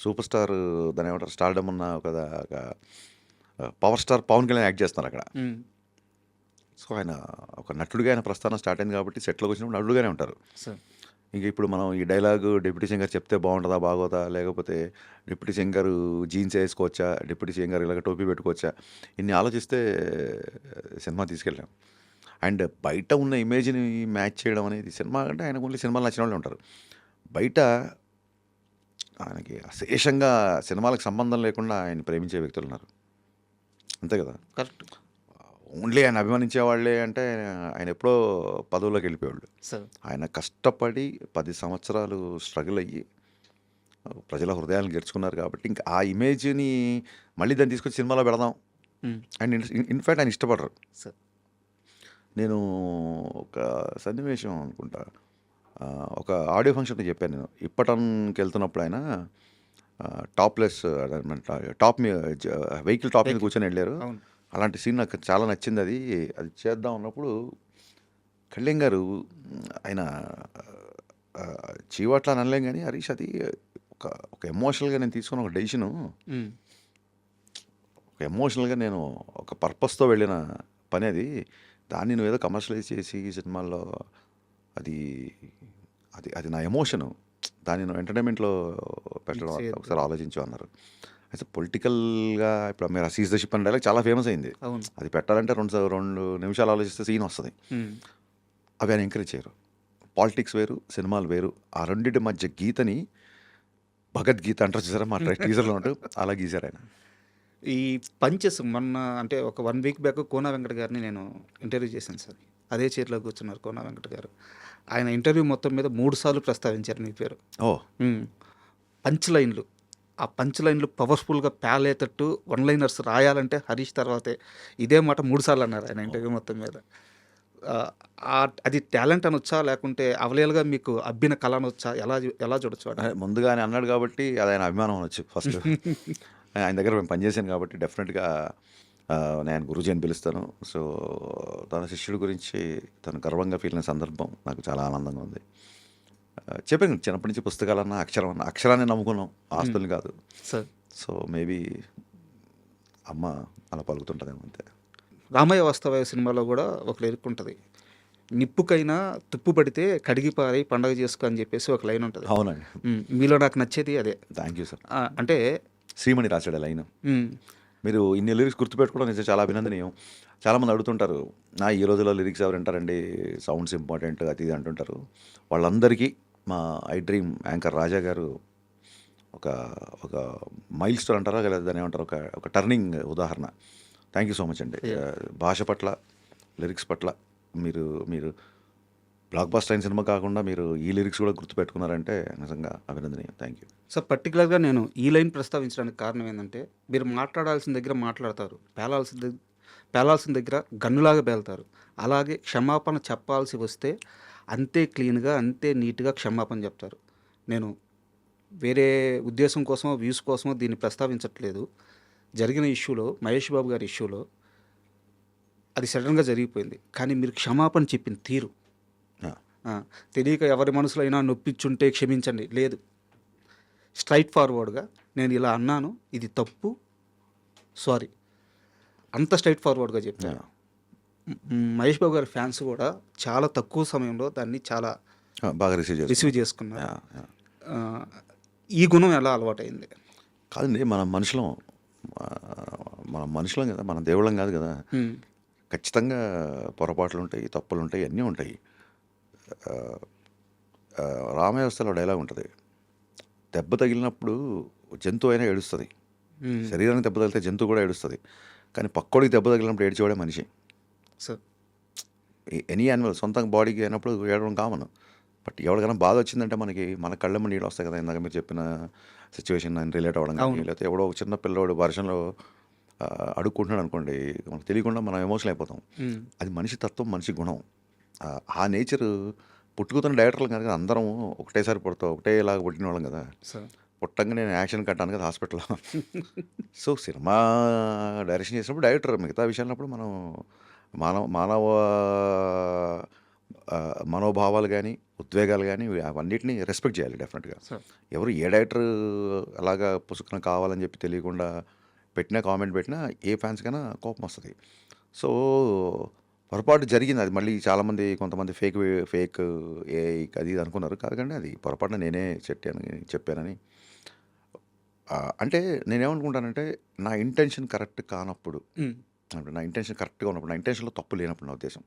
[SPEAKER 3] సూపర్ స్టార్ దాని ఏమంటారు, స్టార్డమ్ ఉన్న ఒక power star Pawan Kalyan act చేస్తున్నారు అక్కడ. సో ఆయన ఒక నటుడిగా ఆయన ప్రస్థానం స్టార్ట్ అయింది కాబట్టి సెట్లోకి వచ్చినప్పుడు నటుడుగానే ఉంటారు. ఇంక ఇప్పుడు మనం ఈ డైలాగు డిప్యూటీ సింగర్ చెప్తే బాగుంటుందా బాగోదా, లేకపోతే డిప్యూటీ సింగర్ జీన్స్ వేసుకోవచ్చా, డిప్యూటీ సింగర్ ఇలాగ టోపీ పెట్టుకోవచ్చా, ఇన్ని ఆలోచిస్తే సినిమా తీసుకెళ్ళాం. అండ్ బయట ఉన్న ఇమేజ్ని మ్యాచ్ చేయడం అనేది, సినిమా అంటే ఆయనకు ఓన్లీ సినిమాలు నచ్చిన వాళ్ళు ఉంటారు. బయట ఆయనకి అశేషంగా సినిమాలకు సంబంధం లేకుండా ఆయన ప్రేమించే వ్యక్తులు ఉన్నారు, అంతే కదా.
[SPEAKER 2] కరెక్ట్.
[SPEAKER 3] ఓన్లీ ఆయన అభిమానించే వాళ్ళే అంటే ఆయన ఎప్పుడో పదవుల్లోకి వెళ్ళిపోయేవాళ్ళు. ఆయన కష్టపడి 10 సంవత్సరాలు స్ట్రగుల్ అయ్యి ప్రజల హృదయాలను గెలుచుకున్నారు కాబట్టి ఇంకా ఆ ఇమేజ్ని మళ్ళీ దాన్ని తీసుకొచ్చి సినిమాలో పెడదాం అండ్ ఇన్ఫ్యాక్ట్ ఆయన ఇష్టపడరు. నేను ఒక సన్నివేశం అనుకుంటా, ఒక ఆడియో ఫంక్షన్లో చెప్పాను నేను. ఇప్పటన్కి వెళ్తున్నప్పుడు ఆయన టాప్లెస్ టాప్ వెహికల్ టాప్ మీద కూర్చొని వెళ్ళారు. అలాంటి సీన్ నాకు చాలా నచ్చింది. అది చేద్దాం అన్నప్పుడు కళ్యాణ్ గారు ఆయన చీవాట్లా అనలేం కానీ, హరీష్ అది ఒక ఎమోషనల్గా నేను తీసుకున్న ఒక డెసిషను, ఒక ఎమోషనల్గా నేను ఒక పర్పస్తో వెళ్ళిన పని అది. దాన్ని నువ్వు ఏదో కమర్షియలైజ్ చేసి సినిమాల్లో అది అది అది నా ఎమోషను, దాన్ని నువ్వు ఎంటర్టైన్మెంట్లో పెట్టడం ఒకసారి ఆలోచించు అన్నారు. అయితే పొలిటికల్గా ఇప్పుడు మీరు సీజ్ ద షిప్ అనే డైలాగ్ చాలా ఫేమస్ అయింది. అది పెట్టాలంటే 2 నిమిషాలు ఆలోచిస్తే సీన్ వస్తుంది. అవి ఆయన ఎంకరేజ్ చేయరు. పాలిటిక్స్ వేరు, సినిమాలు వేరు. ఆ రెండింటి మధ్య గీతని భగవద్గీత అంటారు చూసారా, మా టీజర్లో ఉంటూ అలా గీశారు ఆయన.
[SPEAKER 2] ఈ పంచెస్ మొన్న అంటే ఒక 1 వీక్ బ్యాక్ కోనా వెంకట గారిని నేను ఇంటర్వ్యూ చేశాను సార్. అదే చైర్లో కూర్చున్నారు కోనా వెంకట గారు. ఆయన ఇంటర్వ్యూ మొత్తం మీద 3 సార్లు ప్రస్తావించారు మీ పేరు. పంచ్ లైన్లు, ఆ పంచ్ లైన్లు పవర్ఫుల్గా ప్యాలేటట్టు 1 లైనర్స్ రాయాలంటే హరీష్ తర్వాతే. ఇదే మాట 3 సార్లు అన్నారు ఆయన ఇంటర్వ్యూ మొత్తం మీద. అది టాలెంట్ అనొచ్చా, లేకుంటే అవలేలుగా మీకు అబ్బిన కళ అనొచ్చా, ఎలా చూడొచ్చు?
[SPEAKER 3] ముందుగా ఆయన అన్నాడు కాబట్టి అది ఆయన అభిమానం అనొచ్చు. ఫస్ట్ ఆయన దగ్గర మేము పనిచేసాను కాబట్టి డెఫినెట్గా నేను గురూజీ అని పిలుస్తాను. సో తన శిష్యుడి గురించి తను గర్వంగా ఫీల్ అయిన సందర్భం నాకు చాలా ఆనందంగా ఉంది. చెప్పాను చిన్నప్పటి నుంచి పుస్తకాలన్నా అక్షరాన్ని నమ్ముకున్నాం, ఆస్తుల్ని కాదు.
[SPEAKER 2] సార్
[SPEAKER 3] సో మేబీ అమ్మ అలా పలుకుతుంటుందేమో అంతే.
[SPEAKER 2] రామయ్య వాస్తవయ్య సినిమాలో కూడా ఒక లిరిక్ ఉంటుంది, నిప్పుకైనా తుప్పు పడితే కడిగి పారి పండగ చేసుకో అని చెప్పేసి ఒక లైన్ ఉంటుంది.
[SPEAKER 3] అవునండి.
[SPEAKER 2] మీలో నాకు నచ్చేది అదే.
[SPEAKER 3] Thank you sir.
[SPEAKER 2] అంటే
[SPEAKER 3] శ్రీమణి రాశాడు లైన్.
[SPEAKER 2] ఉమ్,
[SPEAKER 3] మీరు ఇన్ని లిరిక్స్ గుర్తుపెట్టుకోవడం నిజంగా చాలా అభినందనీయం. చాలామంది అడుగుతుంటారు, ఈ రోజుల్లో లిరిక్స్ ఎవరు వింటారండి, సౌండ్స్ ఇంపార్టెంట్ అది ఇది అంటుంటారు. వాళ్ళందరికీ మా ఐ డ్రీమ్ యాంకర్ రాజా గారు ఒక ఒక మైల్ స్టోన్ అంటారా లేదా దాన్ని ఏమంటారు, ఒక టర్నింగ్ ఉదాహరణ. థ్యాంక్ యూ సో మచ్ అండి. భాష పట్ల, లిరిక్స్ పట్ల మీరు మీరు బ్లాక్ బస్టర్ అయిన సినిమా కాకుండా మీరు ఈ లిరిక్స్ కూడా గుర్తుపెట్టుకున్నారంటే నిజంగా అభినందనీయం. Thank you.
[SPEAKER 2] సార్ పర్టికులర్గా నేను ఈ లైన్ ప్రస్తావించడానికి కారణం ఏంటంటే, మీరు మాట్లాడాల్సిన దగ్గర మాట్లాడతారు, పేలాల్సిన దగ్గర గన్నులాగా పేలుతారు. అలాగే క్షమాపణ చెప్పాల్సి వస్తే అంతే క్లీన్గా, అంతే నీట్గా క్షమాపణ చెప్తారు. నేను వేరే ఉద్దేశం కోసమో వ్యూస్ కోసమో దీన్ని ప్రస్తావించట్లేదు. జరిగిన ఇష్యూలో, మహేష్ బాబు గారి ఇష్యూలో అది సడన్గా జరిగిపోయింది. కానీ మీరు క్షమాపణ చెప్పిన తీరు, తెలియక ఎవరి మనసులో అయినా నొప్పించుంటే క్షమించండి లేదు, స్ట్రైట్ ఫార్వర్డ్గా నేను ఇలా అన్నాను, ఇది తప్పు, సారీ, అంత స్ట్రైట్ ఫార్వర్డ్గా చెప్పాను. మహేష్ బాబు గారి ఫ్యాన్స్ కూడా చాలా తక్కువ సమయంలో దాన్ని చాలా
[SPEAKER 3] బాగా
[SPEAKER 2] రిసీవ్ చేసుకున్నారు. ఈ గుణం ఎలా అలవాటైంది?
[SPEAKER 3] కాదండి, మనం మనుషులం కదా, మన దేవుళ్ళం కాదు కదా. ఖచ్చితంగా పొరపాట్లు ఉంటాయి, తప్పులు ఉంటాయి, అన్నీ ఉంటాయి. రామవ్యవస్థలో డైలాగ్ ఉంటుంది, దెబ్బ తగిలినప్పుడు జంతువు అయినా ఏడుస్తుంది, శరీరానికి దెబ్బ తగిలితే జంతువు కూడా ఏడుస్తుంది, కానీ పక్కోడికి దెబ్బ తగిలినప్పుడు ఏడ్చేవాడే మనిషి.
[SPEAKER 2] సార్
[SPEAKER 3] ఎనీ యానిమల్ సొంత బాడీకి అయినప్పుడు ఏడవడం కామన్. బట్ ఎవరికైనా బాధ వచ్చిందంటే మన కళ్ళమ్మ నీళ్ళు వస్తాయి కదా. ఇందాక మీరు చెప్పిన సిచ్యువేషన్ రిలేట్ అవ్వడం కానీ, లేకపోతే ఎవడో ఒక చిన్న పిల్లవాడు వర్షంలో అడుక్కుంటున్నాడు అనుకోండి, మనకు తెలియకుండా మనం ఎమోషనల్ అయిపోతాం. అది మనిషి తత్వం, మనిషి గుణం. ఆ నేచర్ పుట్టుకుతున్న డైరెక్టర్లు కనుక అందరం ఒకటేసారి పుడతాం, ఒకటేలాగా పుట్టిన వాళ్ళం కదా. పుట్టంగా నేను యాక్షన్ కట్టాను కదా హాస్పిటల్లో. సో సినిమా డైరెక్షన్ చేసినప్పుడు డైరెక్టర్, మిగతా విషయాలప్పుడు మనం మానవ మనోభావాలు కానీ, ఉద్వేగాలు కానీ అవన్నిటిని రెస్పెక్ట్ చేయాలి డెఫినెట్గా. ఎవరు ఏ డైరెక్టర్ అలాగా పుసుకున కావాలని చెప్పి తెలియకుండా పెట్టినా, కామెంట్ పెట్టినా ఏ ఫ్యాన్స్కైనా కోపం వస్తుంది. సో పొరపాటు జరిగింది, అది మళ్ళీ చాలామంది కొంతమంది ఫేక్ ఏ అది ఇది అనుకున్నారు. కాదండి, అది పొరపాటున నేనే చెప్పానని. అంటే నేనేమనుకుంటానంటే, నా ఇంటెన్షన్ కరెక్ట్ కానప్పుడు, అంటే నా ఇంటెన్షన్ కరెక్ట్గా ఉన్నప్పుడు, నా ఇంటెన్షన్లో తప్పు లేనప్పుడు, నా ఉద్దేశం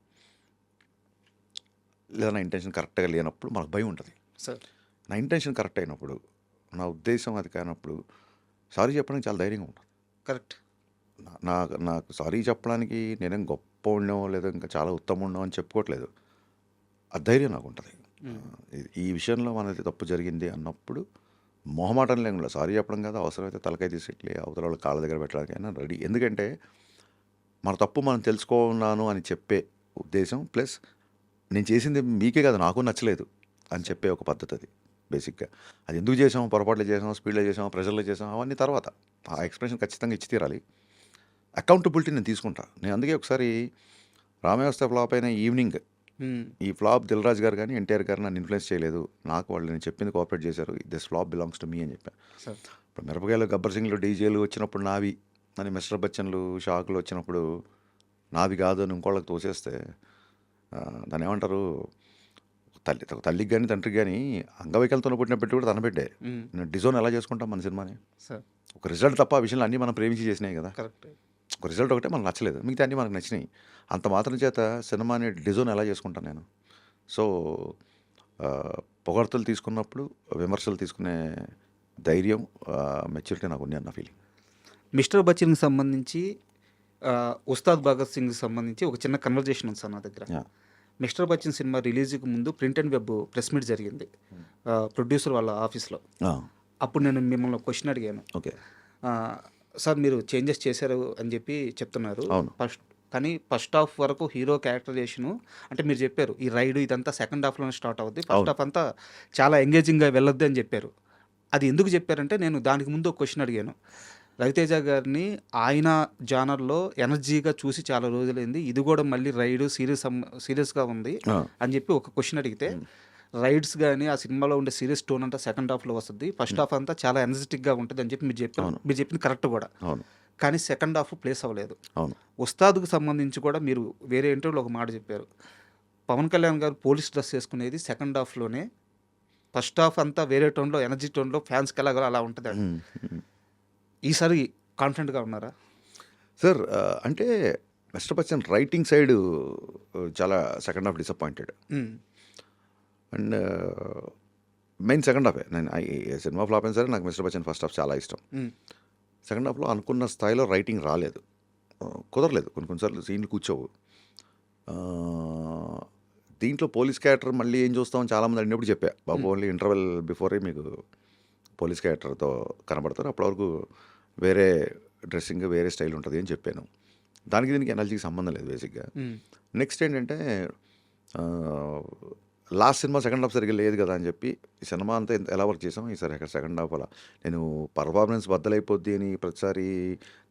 [SPEAKER 3] లేదా నా ఇంటెన్షన్ కరెక్ట్గా లేనప్పుడు మనకు భయం ఉంటుంది. నా ఇంటెన్షన్ కరెక్ట్ అయినప్పుడు, నా ఉద్దేశం అది కానప్పుడు సారీ చెప్పడానికి చాలా ధైర్యంగా ఉంటుంది.
[SPEAKER 2] కరెక్ట్.
[SPEAKER 3] నాకు సారీ చెప్పడానికి నేనేం గొప్ప ఉండడం లేదా ఇంకా చాలా ఉత్తమం ఉండడం అని చెప్పుకోవట్లేదు. ఆ ధైర్యం నాకు ఉంటుంది. ఈ విషయంలో మనది తప్పు జరిగింది అన్నప్పుడు మొహమాటం లేకుండా సారీ చెప్పడం కాదు, అవసరమైతే తలకాయ తీసేట్లే అవతల వాళ్ళ కాళ్ళ దగ్గర పెట్టడానికైనా రెడీ. ఎందుకంటే మన తప్పు మనం తెలుసుకున్నాను అని చెప్పే ఉద్దేశం, ప్లస్ నేను చేసింది మీకే కాదు నాకు నచ్చలేదు అని చెప్పే ఒక పద్ధతి అది బేసిక్గా. అది ఎందుకు చేసాం, పొరపాట్లు చేసాం, స్పీడ్లో చేసాం, ప్రెషర్లో చేసాం, అవన్నీ తర్వాత ఆ ఎక్స్ప్రెషన్ ఖచ్చితంగా ఇచ్చి తీరాలి. అకౌంటబిలిటీ నేను తీసుకుంటా. నేను అందుకే ఒకసారి రామవ్యవస్థ ఫ్లాప్ అయిన ఈవినింగ్, ఈ ఫ్లాప్ దిల్ రాజు గారు కానీ ఎన్టీఆర్ గారు నన్ను ఇన్ఫ్లుయెన్స్ చేయలేదు, నాకు వాళ్ళు నేను చెప్పింది కోఆపరేట్ చేశారు, this flop belongs to me అని చెప్పాను. ఇప్పుడు మిరపకాయలు, గబ్బర్ సింగ్లు, డీజేలు వచ్చినప్పుడు నావి అని, మిస్టర్ బచ్చన్లు, షాకులు వచ్చినప్పుడు నావి కాదు అని ఇంకోళ్ళకి తోసేస్తే దాన్ని ఏమంటారు, తల్లికి కానీ తండ్రికి కానీ అంగవైకల్యంతో పుట్టిన పెట్టి కూడా తన పెట్టే. నేను డిజోన్ ఎలా చేసుకుంటాం మన సినిమాని? ఒక రిజల్ట్ తప్ప ఆ విషయంలో అన్నీ మనం ప్రేమించి చేసినాయి కదా.
[SPEAKER 2] కరెక్ట్.
[SPEAKER 3] ఒక రిజల్ట్ ఒకటే మనకు నచ్చలేదు, మిగతా అన్నీ మనకు నచ్చినాయి. అంత మాత్రం చేత సినిమాని డిజోన్ ఎలా చేసుకుంటాను నేను? సో పొగడ్తలు తీసుకున్నప్పుడు విమర్శలు తీసుకునే ధైర్యం, మెచ్యూరిటీ నాకు ఉంది అన్న ఫీలింగ్.
[SPEAKER 2] మిస్టర్ బచ్చన్కి సంబంధించి, ఉస్తాద్ భగత్ సింగ్కి సంబంధించి ఒక చిన్న కన్వర్జేషన్ ఉంది సార్ నా దగ్గర. మిస్టర్ బచ్చన్ సినిమా రిలీజ్కి ముందు print and web press meet జరిగింది ప్రొడ్యూసర్ వాళ్ళ ఆఫీస్లో. అప్పుడు నేను మిమ్మల్ని క్వశ్చన్ అడిగాను,
[SPEAKER 3] ఓకే
[SPEAKER 2] సార్ మీరు చేంజెస్ చేశారు అని చెప్పి చెప్తున్నారు, కానీ ఫస్ట్ హాఫ్ వరకు హీరో క్యారెక్టరైజేషను అంటే మీరు చెప్పారు ఈ రైడ్ ఇదంతా సెకండ్ హాఫ్లోనే స్టార్ట్ అవుద్ది, ఫస్ట్ హాఫ్ అంతా చాలా ఎంగేజింగ్గా వెళ్ళొద్దు అని చెప్పారు. అది ఎందుకు చెప్పారంటే, నేను దానికి ముందు ఒక క్వశ్చన్ అడిగాను, రవితేజ గారిని ఆయన జానర్‌లో ఎనర్జీగా చూసి చాలా రోజులైంది. ఇది గూడా మళ్ళీ రైడ్ సీరియస్‌గా ఉంది
[SPEAKER 3] ఆ,
[SPEAKER 2] అని జెప్పి ఒక క్వెషన్ అడిగితే, రైడ్స్ గాని, ఆ సినిమాలో ఉండే సీరియస్ టోన్ అంతా సెకండ్ హాఫ్‌లో వస్తది. ఫస్ట్ హాఫ్ అంతా చాలా ఎనర్జిటిక్‌గా ఉంటదని చెప్పి మీరు చెప్పారు.
[SPEAKER 3] అవును.
[SPEAKER 2] మీరు చెప్పింది కరెక్ట్ గూడా.
[SPEAKER 3] అవును.
[SPEAKER 2] కానీ సెకండ్ హాఫ్ ప్లేస్ అవ్వలేదు.
[SPEAKER 3] అవును.
[SPEAKER 2] ఉస్తాద్‌కు సంబంధించి కూడా మీరు వేరే ఇంటర్వ్యూలో ఒక మాట చెప్పారు. పవన్ కళ్యాణ్ గారు పోలీస్ డ్రెస్ ఏసుకునేది సెకండ్ హాఫ్‌లోనే. ఫస్ట్ హాఫ్ అంతా వేరే టోన్‌లో, ఎనర్జీ టోన్‌లో ఫ్యాన్స్‌కి ఎలాగో అలా ఉంటదని.
[SPEAKER 3] ఉమ్, ఉమ్.
[SPEAKER 2] ఈసారి కాన్ఫిడెంట్‌గా ఉన్నారా?
[SPEAKER 3] సార్ అంటే మిస్టర్ బచ్చన్ రైటింగ్ సైడ్ చాలా second half disappointed.
[SPEAKER 2] Hmm.
[SPEAKER 3] And main second హాఫే. నేను సినిమా ఫ్లాప్ అయినా సరే నాకు మిస్టర్ బచ్చన్ ఫస్ట్ హాఫ్ చాలా ఇష్టం.
[SPEAKER 2] హ్మ్.
[SPEAKER 3] సెకండ్ హాఫ్లో అనుకున్న స్థాయిలో రైటింగ్ రాలేదు. కుదరలేదు. కొన్నిసార్లు సీన్లు కూర్చోవు. ఆ, దీంట్లో పోలీస్ క్యారెక్టర్ మళ్ళీ ఏం చూస్తామని చాలామంది అడిగినప్పుడు చెప్పా, బాబు ఓన్లీ ఇంటర్వెల్ బిఫోరే మీకు పోలీస్ క్యారెక్టర్తో కనబడతారు, అప్పటి వరకు వేరే డ్రెస్సింగ్ వేరే స్టైల్ ఉంటుంది అని చెప్పాను. దానికి దీనికి ఎనర్జీకి సంబంధం లేదు బేసిక్గా.
[SPEAKER 2] హ్మ్.
[SPEAKER 3] నెక్స్ట్ ఏంటంటే లాస్ట్ సినిమా సెకండ్ హాఫ్ సరిగ్గా లేదు కదా అని చెప్పి ఈ సినిమా అంతా ఎలా వర్క్ చేసాం, ఈసారి అక్కడ సెకండ్ హాఫ్ అలా నేను పర్ఫార్మెన్స్ బద్దలైపోద్ది అని ప్రతిసారి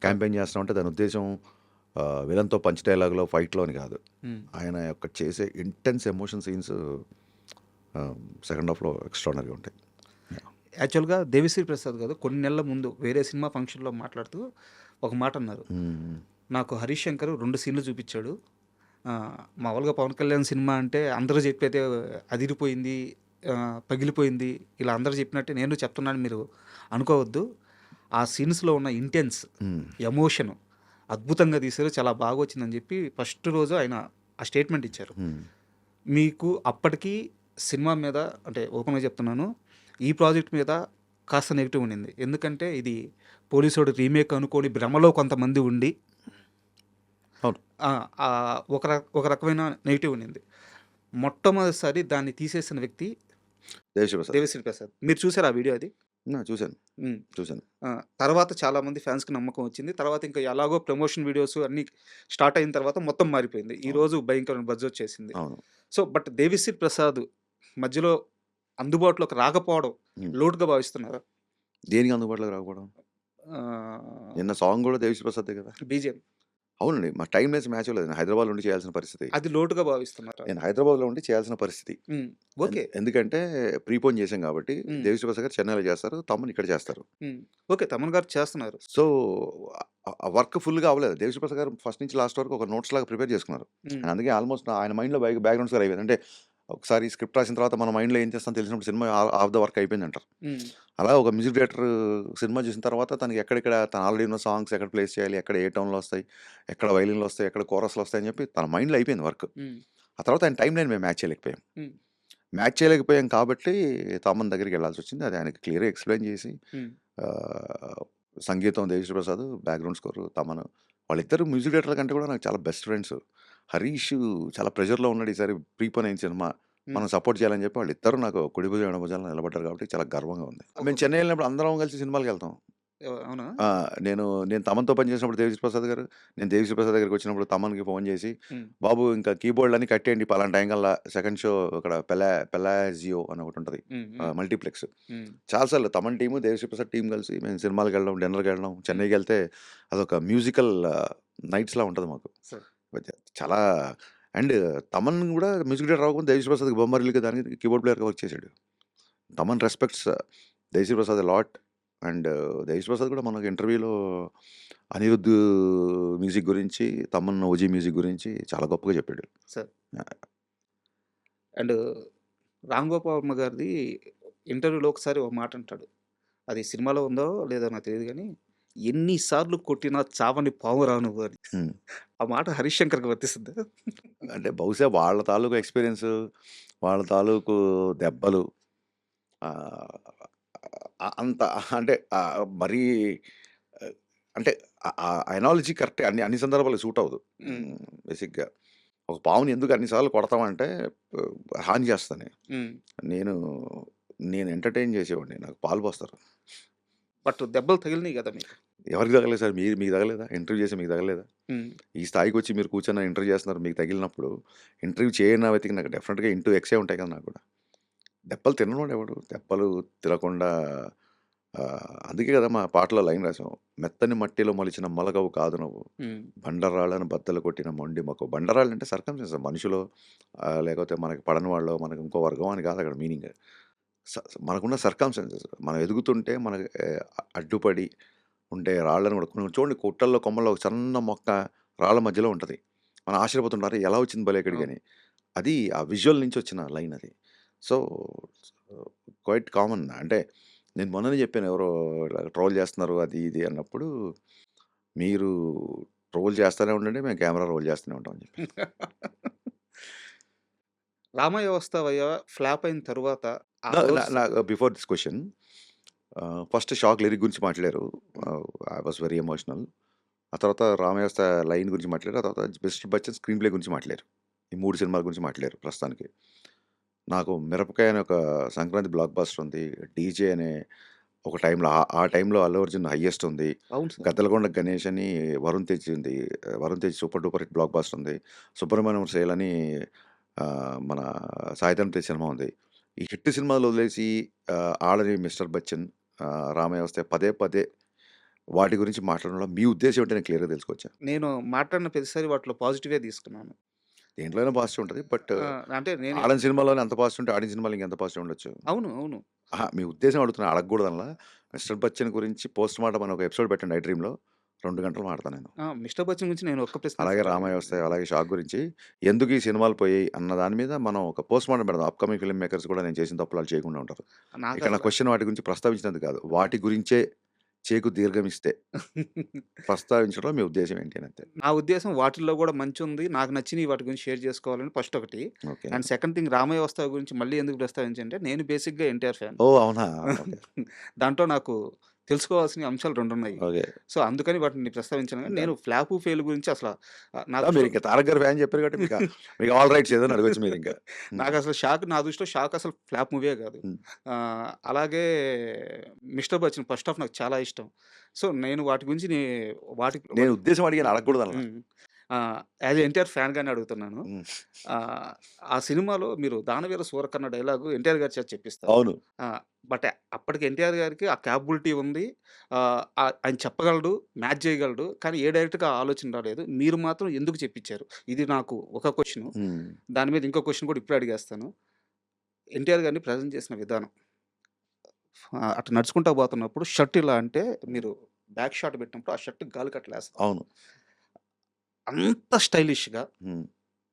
[SPEAKER 3] క్యాంపెయిన్ చేస్తామంటే దాని ఉద్దేశం విలన్తో పంచ్ డైలాగ్లో ఫైట్లో అని కాదు.
[SPEAKER 2] హ్మ్.
[SPEAKER 3] ఆయన యొక్క చేసే ఇంటెన్స్ ఎమోషన్ సీన్స్ సెకండ్ హాఫ్లో ఎక్స్ట్రాడనరీగా ఉంటాయి.
[SPEAKER 2] యాక్చువల్‌గా దేవిశ్రీ ప్రసాద్ గారు కొన్ని నెలల ముందు వేరే సినిమా ఫంక్షన్‌లో మాట్లాడుతూ ఒక మాట అన్నారు. నాకు హరీష్ శంకర్ 2 సీన్‌లు చూపిచ్చాడు. మామూలుగా పవన్ కళ్యాణ్ సినిమా అంటే అందరూ చెప్పేదే అదిరిపోయింది, పగిలిపోయింది, ఇలా అందరూ చెప్పినట్టే నేను చెప్తున్నాను మీరు అనుకోవద్దు. ఆ సీన్స్‌లో ఉన్న ఇంటెన్స్, ఎమోషన్ అద్భుతంగా తీశారు. చాలా బాగా వచ్చిందని చెప్పి ఫస్ట్ రోజు ఆయన ఆ స్టేట్మెంట్ ఇచ్చారు. మీకు అప్పటికి సినిమా మీద అంటే ఓపెన్‌గా చెప్తున్నాను, ఈ ప్రాజెక్ట్ మీద కాస్త నెగెటివ్ ఉండింది. ఎందుకంటే ఇది పోలీసోడు రీమేక్ అనుకోని భ్రమలో కొంతమంది ఉండి
[SPEAKER 3] అవును.
[SPEAKER 2] ఒక రకమైన నెగెటివ్ ఉండింది. మొట్టమొదటిసారి దాన్ని తీసేసిన వ్యక్తి
[SPEAKER 3] దేవిశ్రీ ప్రసాద్.
[SPEAKER 2] దేవిశ్రీ ప్రసాద్. మీరు చూసారా ఆ వీడియో అది?
[SPEAKER 3] చూశాను.
[SPEAKER 2] హ్మ్.
[SPEAKER 3] చూశాను.
[SPEAKER 2] తర్వాత చాలామంది ఫ్యాన్స్‌కి నమ్మకం వచ్చింది. తర్వాత ఇంకా ఎలాగో ప్రమోషన్ వీడియోస్ అన్నీ స్టార్ట్ అయిన తర్వాత మొత్తం మారిపోయింది. ఈరోజు భయంకరమైన బజ్ వచ్చేసింది.
[SPEAKER 3] అవును.
[SPEAKER 2] సో, బట్ దేవిశ్రీ ప్రసాద్ మధ్యలో అందుబాటులోకి రాకపోవడం లోటుగా భావిస్తున్నారా?
[SPEAKER 3] దేనికి అందుబాటులోకి రాకపోవడం?
[SPEAKER 2] ఆహ్,
[SPEAKER 3] నిన్న సాంగ్ కూడా దేవిశ్రీ ప్రసాదే కదా.
[SPEAKER 2] బీజేఎం
[SPEAKER 3] అవునండి. మా టైం లేసి మ్యాచ్ లేదు. నేను హైదరాబాద్లో ఉండి చేయాల్సిన పరిస్థితి.
[SPEAKER 2] అది లోటుగా భావిస్తున్నారా?
[SPEAKER 3] నేను హైదరాబాద్లో ఉండి చేయాల్సిన పరిస్థితి.
[SPEAKER 2] హ్మ్. ఓకే.
[SPEAKER 3] ఎందుకంటే ప్రీపోన్ చేశాం కాబట్టి
[SPEAKER 2] హ్మ్.
[SPEAKER 3] దేవిశ్రీ ప్రసాద్ గారు చెన్నైలో చేస్తారు, తమ్ముని ఇక్కడ చేస్తారు.
[SPEAKER 2] హ్మ్. ఓకే. తమన్ గారు చేస్తున్నారు.
[SPEAKER 3] సో ఆ వర్క్ ఫుల్గా అవ్వలేదు. దేవిశ్రీ ప్రసాద్ గారు ఫస్ట్ నుంచి లాస్ట్ వరకు ఒక నోట్స్ లాగా ప్రిపేర్ చేసుకున్నారు.
[SPEAKER 2] హ్మ్.
[SPEAKER 3] And అందుకే ఆల్మోస్ట్ ఆయన మైండ్లో బ్యాక్గ్రౌండ్స్ గారు అయిపోయింది. అంటే ఒకసారి స్క్రిప్ట్ రాసిన తర్వాత మన మైండ్లో ఏం చేస్తాం తెలిసినప్పుడు సినిమా ఆఫ్ ద వర్క్ అయిపోయింది అంటారు.
[SPEAKER 2] హ్మ్.
[SPEAKER 3] అలా ఒక మ్యూజిక్ డైరెక్టర్ సినిమా చూసిన తర్వాత తనకి ఎక్కడెక్కడ తను ఆల్రెడీ ఉన్న సాంగ్స్ ఎక్కడ ప్లేస్ చేయాలి, ఎక్కడ ఏ టౌన్లో వస్తాయి, ఎక్కడ వైలిన్లు వస్తాయి, ఎక్కడ కోరస్లు వస్తాయని చెప్పి తన మైండ్లో అయిపోయింది వర్క్.
[SPEAKER 2] హ్మ్.
[SPEAKER 3] ఆ తర్వాత ఆయన టైం లైన్ మేము మ్యాచ్ చేయలేకపోయాం.
[SPEAKER 2] హ్మ్.
[SPEAKER 3] మ్యాచ్ చేయలేకపోయాం కాబట్టి తమన్ దగ్గరికి వెళ్ళాల్సి వచ్చింది. అది ఆయనకి క్లియర్గా ఎక్స్ప్లెయిన్ చేసి
[SPEAKER 2] హ్మ్.
[SPEAKER 3] సంగీతం దేవిశ్రీ ప్రసాద్, బ్యాక్గ్రౌండ్ స్కోర్ తమన్, వాళ్ళిద్దరు మ్యూజిక్ డైరెక్టర్ల కంటే కూడా నాకు చాలా బెస్ట్ ఫ్రెండ్స్. హరీష్ చాలా ప్రెషర్లో ఉన్నాడు ఈసారి ప్రీపోన్ అయిన సినిమా మనం సపోర్ట్ చేయాలని చెప్పి వాళ్ళిద్దరూ నాకు కుడి భుజం ఎడమ భుజాలను నిలబడ్డారు కాబట్టి చాలా గర్వంగా ఉంది. మేము చెన్నై వెళ్ళినప్పుడు అందరం కలిసి సినిమాలకు వెళ్తాం.
[SPEAKER 2] అవునా?
[SPEAKER 3] నేను తమన్తో పనిచేసినప్పుడు దేవిశ్రీ ప్రసాద్ గారు, నేను దేవిశ్రీ ప్రసాద్ దగ్గరికి వచ్చినప్పుడు తమన్కి ఫోన్ చేసి,
[SPEAKER 2] హ్మ్.
[SPEAKER 3] బాబు ఇంకా కీబోర్డ్లన్నీ కట్టేయండి పలానా టైం కల్లా సెకండ్ షో ఇక్కడ పెలాజియో అని ఒకటి ఉంటుంది
[SPEAKER 2] హ్మ్. హ్మ్.
[SPEAKER 3] మల్టీప్లెక్స్.
[SPEAKER 2] హ్మ్.
[SPEAKER 3] చాలాసార్లు తమన్ టీము దేవిశ్రీ ప్రసాద్ టీం కలిసి మేము సినిమాలకు వెళ్ళడం, డిన్నర్కి వెళ్ళడం, చెన్నైకి వెళ్తే అదొక మ్యూజికల్ నైట్స్లా ఉంటుంది మాకు.
[SPEAKER 2] సరే.
[SPEAKER 3] చాలా అండ్ తమన్ కూడా మ్యూజిక్ డైరెక్టర్ అవ్వకుండా దేవిశ్రీ ప్రసాద్కి బొమ్మరిల్లుగా దానికి కీబోర్డ్ ప్లేయర్గా వర్క్ చేశాడు. Thaman respects Devi Sri Prasad lot. And Devi Sri Prasad కూడా మనకు ఇంటర్వ్యూలో అనిరుద్ధ్ మ్యూజిక్ గురించి, తమన్ ఓజీ మ్యూజిక్ గురించి చాలా గొప్పగా చెప్పాడు.
[SPEAKER 2] సరే. అండ్ రామ్ గోపాల్ వర్మ గారిది ఇంటర్వ్యూలో ఒకసారి ఒక మాట అంటాడు. అది సినిమాలో ఉందో లేదో నాకు తెలీదు గానీ, ఎన్ని సార్లు కొట్టినా చావని పావురా నువ్వు అని.
[SPEAKER 3] హ్మ్.
[SPEAKER 2] ఆ మాట హరీష్ శంకర్‌కి వర్తిస్తుందా?
[SPEAKER 3] అంటే బహుశా వాళ్ళ తాలూకు ఎక్స్పీరియన్స్, వాళ్ళ తాలూకు దెబ్బలు అంత అంటే మరీ ఆహ్, అంటే ఆ ఎనాలజీ కరెక్టే అన్ని అన్ని సందర్భాల్లో సూట్ అవ్వదు.
[SPEAKER 2] హ్మ్.
[SPEAKER 3] బేసిక్‌గా ఒక పావుని ఎందుకు అన్ని సార్లు కొడతామంటే హాని చేస్తదని.
[SPEAKER 2] హ్మ్.
[SPEAKER 3] నేను నేను ఎంటర్‌టైన్ చేసేవాడిని. నాకు పాలు పోస్తారు.
[SPEAKER 2] బట్ దెబ్బలు తగిలినాయి గదా మీకు.
[SPEAKER 3] ఎవరికి తగలేదు సార్? మీకు తగలేదా? ఇంటర్వ్యూ చేసి మీకు తగలేదా?
[SPEAKER 2] హ్మ్.
[SPEAKER 3] ఈ స్థాయికొచ్చి మీరు కూర్చొని ఇంటర్వ్యూ చేస్తున్నారు. మీకు తగిలినప్పుడు ఇంటర్వ్యూ చేయని వ్యక్తికి నాకు డెఫినెట్‌గా ఇంటూ ఎక్సే ఉంటాయి కదా నాకు కూడా. దెబ్బలు తిననోడు ఎవడు? దెబ్బలు తినకుండా అందుకే కదా మా పాటలో లైన్ రాసాం. మెత్తని మట్టిలో మొలిచిన మొలకవు కాదు నువ్వు.
[SPEAKER 2] హ్మ్.
[SPEAKER 3] బండరాళ్ళను బద్దలు కొట్టిన మొండి మొక్కవు. బండరాళ్ళంటే సర్కమ్స్టెన్సెస్ మనుషులో లేకపోతే మనకి పడని వాళ్ళో, మనకి ఇంకో వర్గం అని కాదు అక్కడ మీనింగ్. మనకున్న సర్కమ్స్టెన్సెస్ మనం ఎదుగుతుంటే మనకి అడ్డుపడి ఉండే రాళ్ళను కూడా కొన్ని చూడండి కొట్టల్లో, కొమ్మల్లో ఒక సన్న మొక్క రాళ్ళ మధ్యలో ఉంటది. మనం ఆశ్చర్యపోతుంటారు ఎలా వచ్చింది భలే ఇక్కడికి
[SPEAKER 2] అవును.
[SPEAKER 3] అని. అది ఆ విజువల్ నుంచి వచ్చిన లైన్ అది. So, quite common. అంటే నేను మొన్ననే చెప్పాను ఎవరో ఇలా ట్రోల్ చేస్తున్నారు అది ఇది అన్నప్పుడు, మీరు ట్రోల్ చేస్తూనే ఉండండి. మేము కెమెరా రోల్ చేస్తూనే ఉంటాం అని చెప్పాను.
[SPEAKER 2] రామయ్య వస్తావయ్య ఫ్లాప్ అయిన తరువాత ఆ
[SPEAKER 3] నా నా
[SPEAKER 2] రోజు
[SPEAKER 3] నా before this question first 'shock' lyric గురించి మాట్లాడారు. I was very emotional. ఆ తర్వాత 'రామయ్య' లైన్ గురించి మాట్లాడారు. ఆ తర్వాత 'మిస్టర్ బచ్చన్' స్క్రీన్ ప్లే గురించి మాట్లాడారు. ఈ 3 సినిమాల గురించి మాట్లాడారు ప్రస్తుతానికి. నాకు 'మిరపకాయ' అనే ఒక సంక్రాంతి బ్లాక్ బస్టర్ ఉంది. 'డీజే' అనే ఒక టైంలో ఆ టైంలో అల్లు అర్జున్ హైయెస్ట్ ఉంది.
[SPEAKER 2] అవును సార్.
[SPEAKER 3] 'గద్దలకొండ గణేష్' అని వరుణ్ తేజ్ ఉంది. Varun Tej super duper hit block buster ఉంది. 'సుబ్రహ్మణ్యం సేల్' అని మన సాయిధరమ్ తేజ్ సినిమా ఉంది. ఈ హిట్ సినిమాలు వదిలేసి ఆడని 'మిస్టర్ బచ్చన్', 'రామయ్య వస్తే' పదే పదే వాటి గురించి మాట్లాడడంలో మీ ఉద్దేశ్యం ఏంటో నేను క్లియర్‌గా తెలుసుకోవచ్చా?
[SPEAKER 2] నేను మాట్లాడిన ప్రతిసారి వాటిలో పాజిటివే తీసుకున్నాను.
[SPEAKER 3] దేంట్లోనైనా పాజిటివ్ ఉంటది. బట్
[SPEAKER 2] అంటే నేను
[SPEAKER 3] ఆడని సినిమాలోనే అంత పాజిటివ్ ఉంటే ఆడిన సినిమాలో ఇంకెంత పాజిటివ్ ఉండొచ్చు.
[SPEAKER 2] అవును. అవును.
[SPEAKER 3] అహా! మీ ఉద్దేశ్యం అడుగుతున్నా అడగకూడదనలా. 'మిస్టర్ బచ్చన్' గురించి పోస్ట్ మార్టం అని ఒక ఎపిసోడ్ పెట్టండి 'ఐ డ్రీమ్‌లో' 2 గంటలు మాట్లాడతా నేను.
[SPEAKER 2] 'మిస్టర్ బచ్చన్' గురించి నేను ఒక్క ప్రశ్న
[SPEAKER 3] అలాగే 'రామయ్య వస్తాయి', అలాగే 'షాక్' గురించి ఎందుకు ఈ సినిమాలు పోయాయి అన్న దాని మీద మనం ఒక పోస్ట్ మార్టం పెడదాం. అప్‌కమింగ్ ఫిల్మ్ మేకర్స్ కూడా నేను చేసిన తప్పులు ఆళ్ళు చేయకుండా ఉంటారు. ఇక్కడ నా
[SPEAKER 2] నాకసల
[SPEAKER 3] క్వెషన్ వాటి గురించి ప్రస్తావించినందుకు కాదు. వాటి గురించే చేకు దీర్ఘమిస్తే ప్రస్తావించడంలో మీ ఉద్దేశ్యం ఏంటి అని అంతే.
[SPEAKER 2] నా ఉద్దేశం వాటిల్లో గూడా మంచుంది. నాకు నచ్చినయి వాటి గురించి షేర్ చేసుకోవాలని ఫస్ట్ ఒకటి.
[SPEAKER 3] Okay.
[SPEAKER 2] And second thing 'Ramayya Vastavu' గురించి మళ్ళీ ఎందుకు ప్రస్తావించంటే నేను బేసిక్‌గా ఎన్టీఆర్ ఫ్యాన్.
[SPEAKER 3] ఓహ్! అవునా? ఓకే.
[SPEAKER 2] దాంట్లో నాకు తెలుసుకోవాల్సిన అంశాలు 2 ఉన్నాయి.
[SPEAKER 3] ఓకే.
[SPEAKER 2] సో, అందుకని వాటిని ప్రస్తావించాను గానీ నేను ఫ్లాపు, ఫెయిల్ గురించి అసల నా
[SPEAKER 3] మీరింక
[SPEAKER 2] దృష్టిలో
[SPEAKER 3] 'తారక్' గారి ఫ్యాన్ చెప్పారు కాబట్టి మీకు ఆల్ రైట్స్ ఏదైనా అడగొచ్చు మీరింక. హ్మ్.
[SPEAKER 2] నాకసలు నా దృష్టిలో 'షాక్' అసలు ఫ్లాప్ మూవీయే కాదు.
[SPEAKER 3] హ్మ్.
[SPEAKER 2] అలాగే 'మిస్టర్ బచ్చన్' ఫస్ట్ హాఫ్ నాకు చాలా ఇష్టం. సో, నేను వాటి గురించి వాటి
[SPEAKER 3] నేను ఉద్దేశం అడిగాను అడగకూడదనలా.
[SPEAKER 2] హ్మ్. యాజ్ ఎ ఎన్టీఆర్ ఫ్యాన్‌గానే అడుగుతున్నాను.
[SPEAKER 3] హ్మ్.
[SPEAKER 2] ఆహ్, ఆ సినిమాలో మీరు 'దానవీర సూరకర్ణ' డైలాగు ఎన్టీఆర్ గారి చేత చెప్పిస్తారు.
[SPEAKER 3] అవును.
[SPEAKER 2] ఆ! బట్ అప్పటికి ఎన్టీఆర్ గారికి ఆ కేపబిలిటీ ఉంది. ఆయన చెప్పగలడు, మ్యాచ్ చేయగలడు. కానీ ఏ డైరెక్టర్‌కి ఆ ఆలోచన రాలేదు. మీరు మాత్రం ఎందుకు చెప్పించారు? ఇది నాకు ఒక క్వెషను.
[SPEAKER 3] హ్మ్.
[SPEAKER 2] దాని మీద ఇంకో క్వెషన్ కూడా ఇప్పుడే అడిగేస్తాను. ఎన్టీఆర్ గారిని ప్రెజెంట్ చేసిన విధానం. అటు నడుచుకుంటా పోతున్నప్పుడు షర్ట్ ఇలా అంటే మీరు బ్యాక్ షాట్ పెట్టినప్పుడు ఆ షర్ట్ గాలి కట్టలేస్తది.
[SPEAKER 3] అవును.
[SPEAKER 2] అంత స్టైలిష్‌గా,
[SPEAKER 3] హ్మ్.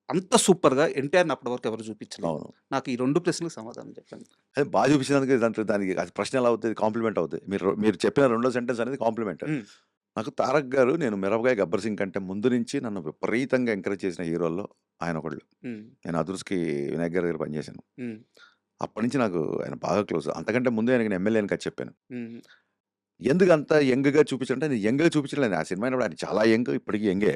[SPEAKER 2] అంత సూపర్‌గా ఎన్టీఆర్‌ని అప్పటి వరకు ఎవరు చూపించలేదు.
[SPEAKER 3] అవును.
[SPEAKER 2] నాకు ఈ 2 ప్రశ్నలకు సమాధానం చెప్పండి.
[SPEAKER 3] అదే బాగా చూపించినందుకు దానికి అది ప్రశ్న ఎలా అవుతది? కాంప్లిమెంట్ అవుద్ది. మీరు చెప్పిన రెండో సెంటెన్స్ అనేది కాంప్లిమెంట్.
[SPEAKER 2] హ్మ్.
[SPEAKER 3] నాకు 'తారక్' గారు నేను 'మిరపకాయ', 'గబ్బర్ సింగ్' కంటే ముందు నుంచి నన్ను విపరీతంగా ఎంకరేజ్ చేసిన హీరోల్లో ఆయన ఒకళ్ళు.
[SPEAKER 2] హ్మ్.
[SPEAKER 3] నేను 'అదుర్స్‌కి' వినాయక్ గారి దగ్గర పనిచేశాను.
[SPEAKER 2] హ్మ్.
[SPEAKER 3] అప్పటి నుంచి నాకు ఆయన బాగా క్లోజ్. అంతకంటే ముందే ఆయనకి నేను ఎమ్మెల్యే అని కథ చెప్పాను.
[SPEAKER 2] హ్మ్.
[SPEAKER 3] ఎందుకు అంత యంగ్‌గా చూపించారంటే నేను యంగ్‌గా చూపించలేదు. ఆ సినిమా అయినప్పుడు ఆయన చాలా యంగ్, ఇప్పటికి యంగే.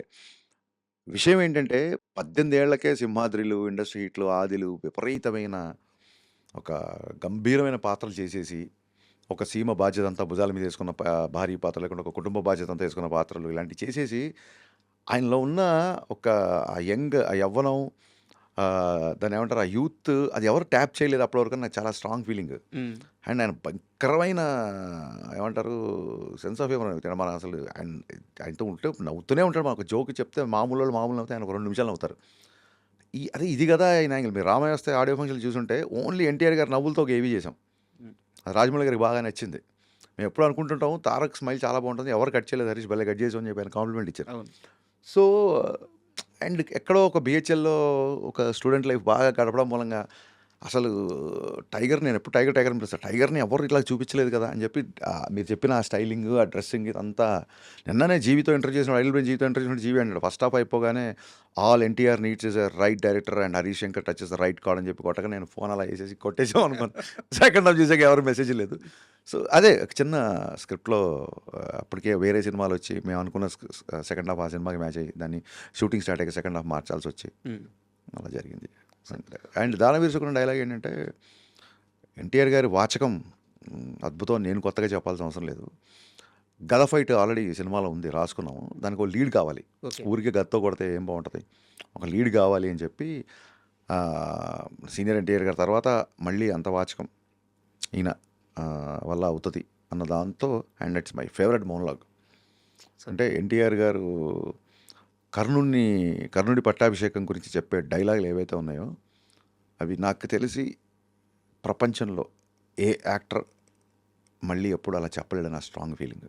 [SPEAKER 3] విషయం ఏంటంటే 18 ఏళ్లకే 'సింహాద్రిలు', ఇండస్ట్రీ హిట్లు, 'ఆదిలు' విపరీతమైన ఒక గంభీరమైన పాత్రలు చేసేసి, ఒక సీమ బాధ్యత అంతా భుజాల మీద యేసుకున్న భారీ పాత్ర లేకుండా ఒక కుటుంబ బాధ్యత అంతా యేసుకున్న పాత్రలు ఇలాంటివి చేసేసి, ఆయనలో ఉన్న ఒక ఆ ఆ యవ్వనం దాన్నేమంటారు? ఆ యూత్ అది ఎవరు ట్యాప్ చేయలేదు అప్పటి వరకు నాకు చాలా స్ట్రాంగ్ ఫీలింగ్.
[SPEAKER 2] హ్మ్.
[SPEAKER 3] అండ్ ఆయన భయంకరమైన ఏమంటారు? సెన్స్ ఆఫ్ హ్యూమర్ మనం అసలు ఆయనతో ఉంటే నవ్వుతూనే ఉంటాడు. మనకు జోక్ చెప్తే మామూలోళ్ళు మామూలు నవ్వుతే ఆయన ఒక 2 నిమిషాలు నవ్వుతారు. అదే ఇది గదా! ఆయన యాంగిల్. మీరు 'రామయ్య వస్తే' ఆడియో ఫంక్షన్‌లు చూసుంటే ఓన్లీ ఎన్టీఆర్ గారి నవ్వులతో ఒక ఏవీ చేసాం.
[SPEAKER 2] హ్మ్.
[SPEAKER 3] అది రాజమౌళి గారికి బాగా నచ్చింది. మేము ఎప్పుడూ అనుకుంటుంటాం 'తారక్' స్మైల్ చాలా బావుంటుంది. ఎవరు కట్ చేయలేదు హరీష్ భలే కట్ చేసావు అని చెప్పి ఆయన కాంప్లిమెంట్ ఇచ్చారు.
[SPEAKER 2] అవును.
[SPEAKER 3] సో, అండ్ ఎక్కడో ఒక బీహెచ్ఎల్‌లో ఒక స్టూడెంట్ లైఫ్ బాగా గడపడం మూలంగా అసలు నేను ఎప్పుడు టైగర్ అని పిలుస్తా. టైగర్‌ని ఎవరు ఇట్లా చూపించలేదు కదా! అని చెప్పి మీరు చెప్పిన ఆ స్టైలింగు, ఆ డ్రెస్సింగ్ ఇదంతా నిన్ననే జీవితో ఇంటర్వ్యూ చేసిన ఐల్ బ్రెయిన్ జీవితో ఇంటర్వ్యూ చేసినప్పుడు జీవి అన్నాడు. ఫస్ట్ హాఫ్ అయిపోగానే all NTR needs is a right director and Harish Shankar touches the right card అని చెప్పి కొట్టగా నేను ఫోన్ అలా వేసేసి కొట్టేసాం అనుకున్నాను. సెకండ్ హాఫ్ చూసాక ఎవరు మెసేజ్ లేదు. సో, అదే ఒక చిన్న స్క్రిప్ట్‌లో అప్పటికే వేరే సినిమాలు వచ్చి మేము అనుకున్న సెకండ్ హాఫ్ ఆ సినిమాకి మ్యాచ్ అయ్యి దాన్ని షూటింగ్ స్టార్ట్ అయ్యాక సెకండ్ హాఫ్ మార్చాల్సి వచ్చి
[SPEAKER 2] హ్మ్.
[SPEAKER 3] అలా జరిగింది. అండ్ 'దానవీర శకునం' డైలాగ్ ఏంటంటే ఎన్టీఆర్ గారి వాచకం అద్భుతం అని నేను కొత్తగా చెప్పాల్సిన అవసరం లేదు. గద ఫైట్ ఆల్రెడీ సినిమాలో ఉంది రాసుకున్నాము. దానికి ఒక లీడ్ కావాలి.
[SPEAKER 2] ఓకే.
[SPEAKER 3] ఊరికే గదతో కొడితే ఏం బాగుంటుంది. ఒక లీడ్ కావాలి అని చెప్పి సీనియర్ ఎన్టీఆర్ గారి తర్వాత మళ్ళీ అంత వాచకం ఈయన వల్ల అవుతుంది అన్న దాంతో, and it's my favourite monologue. అంటే ఎన్టీఆర్ గారు కర్ణుడి పట్టాభిషేకం గురించి చెప్పే డైలాగులు ఏవైతే ఉన్నాయో అవి నాకు తెలిసి ప్రపంచంలో ఏ యాక్టర్ మళ్ళీ ఎప్పుడు అలా చెప్పలేడు నా స్ట్రాంగ్ ఫీలింగ్.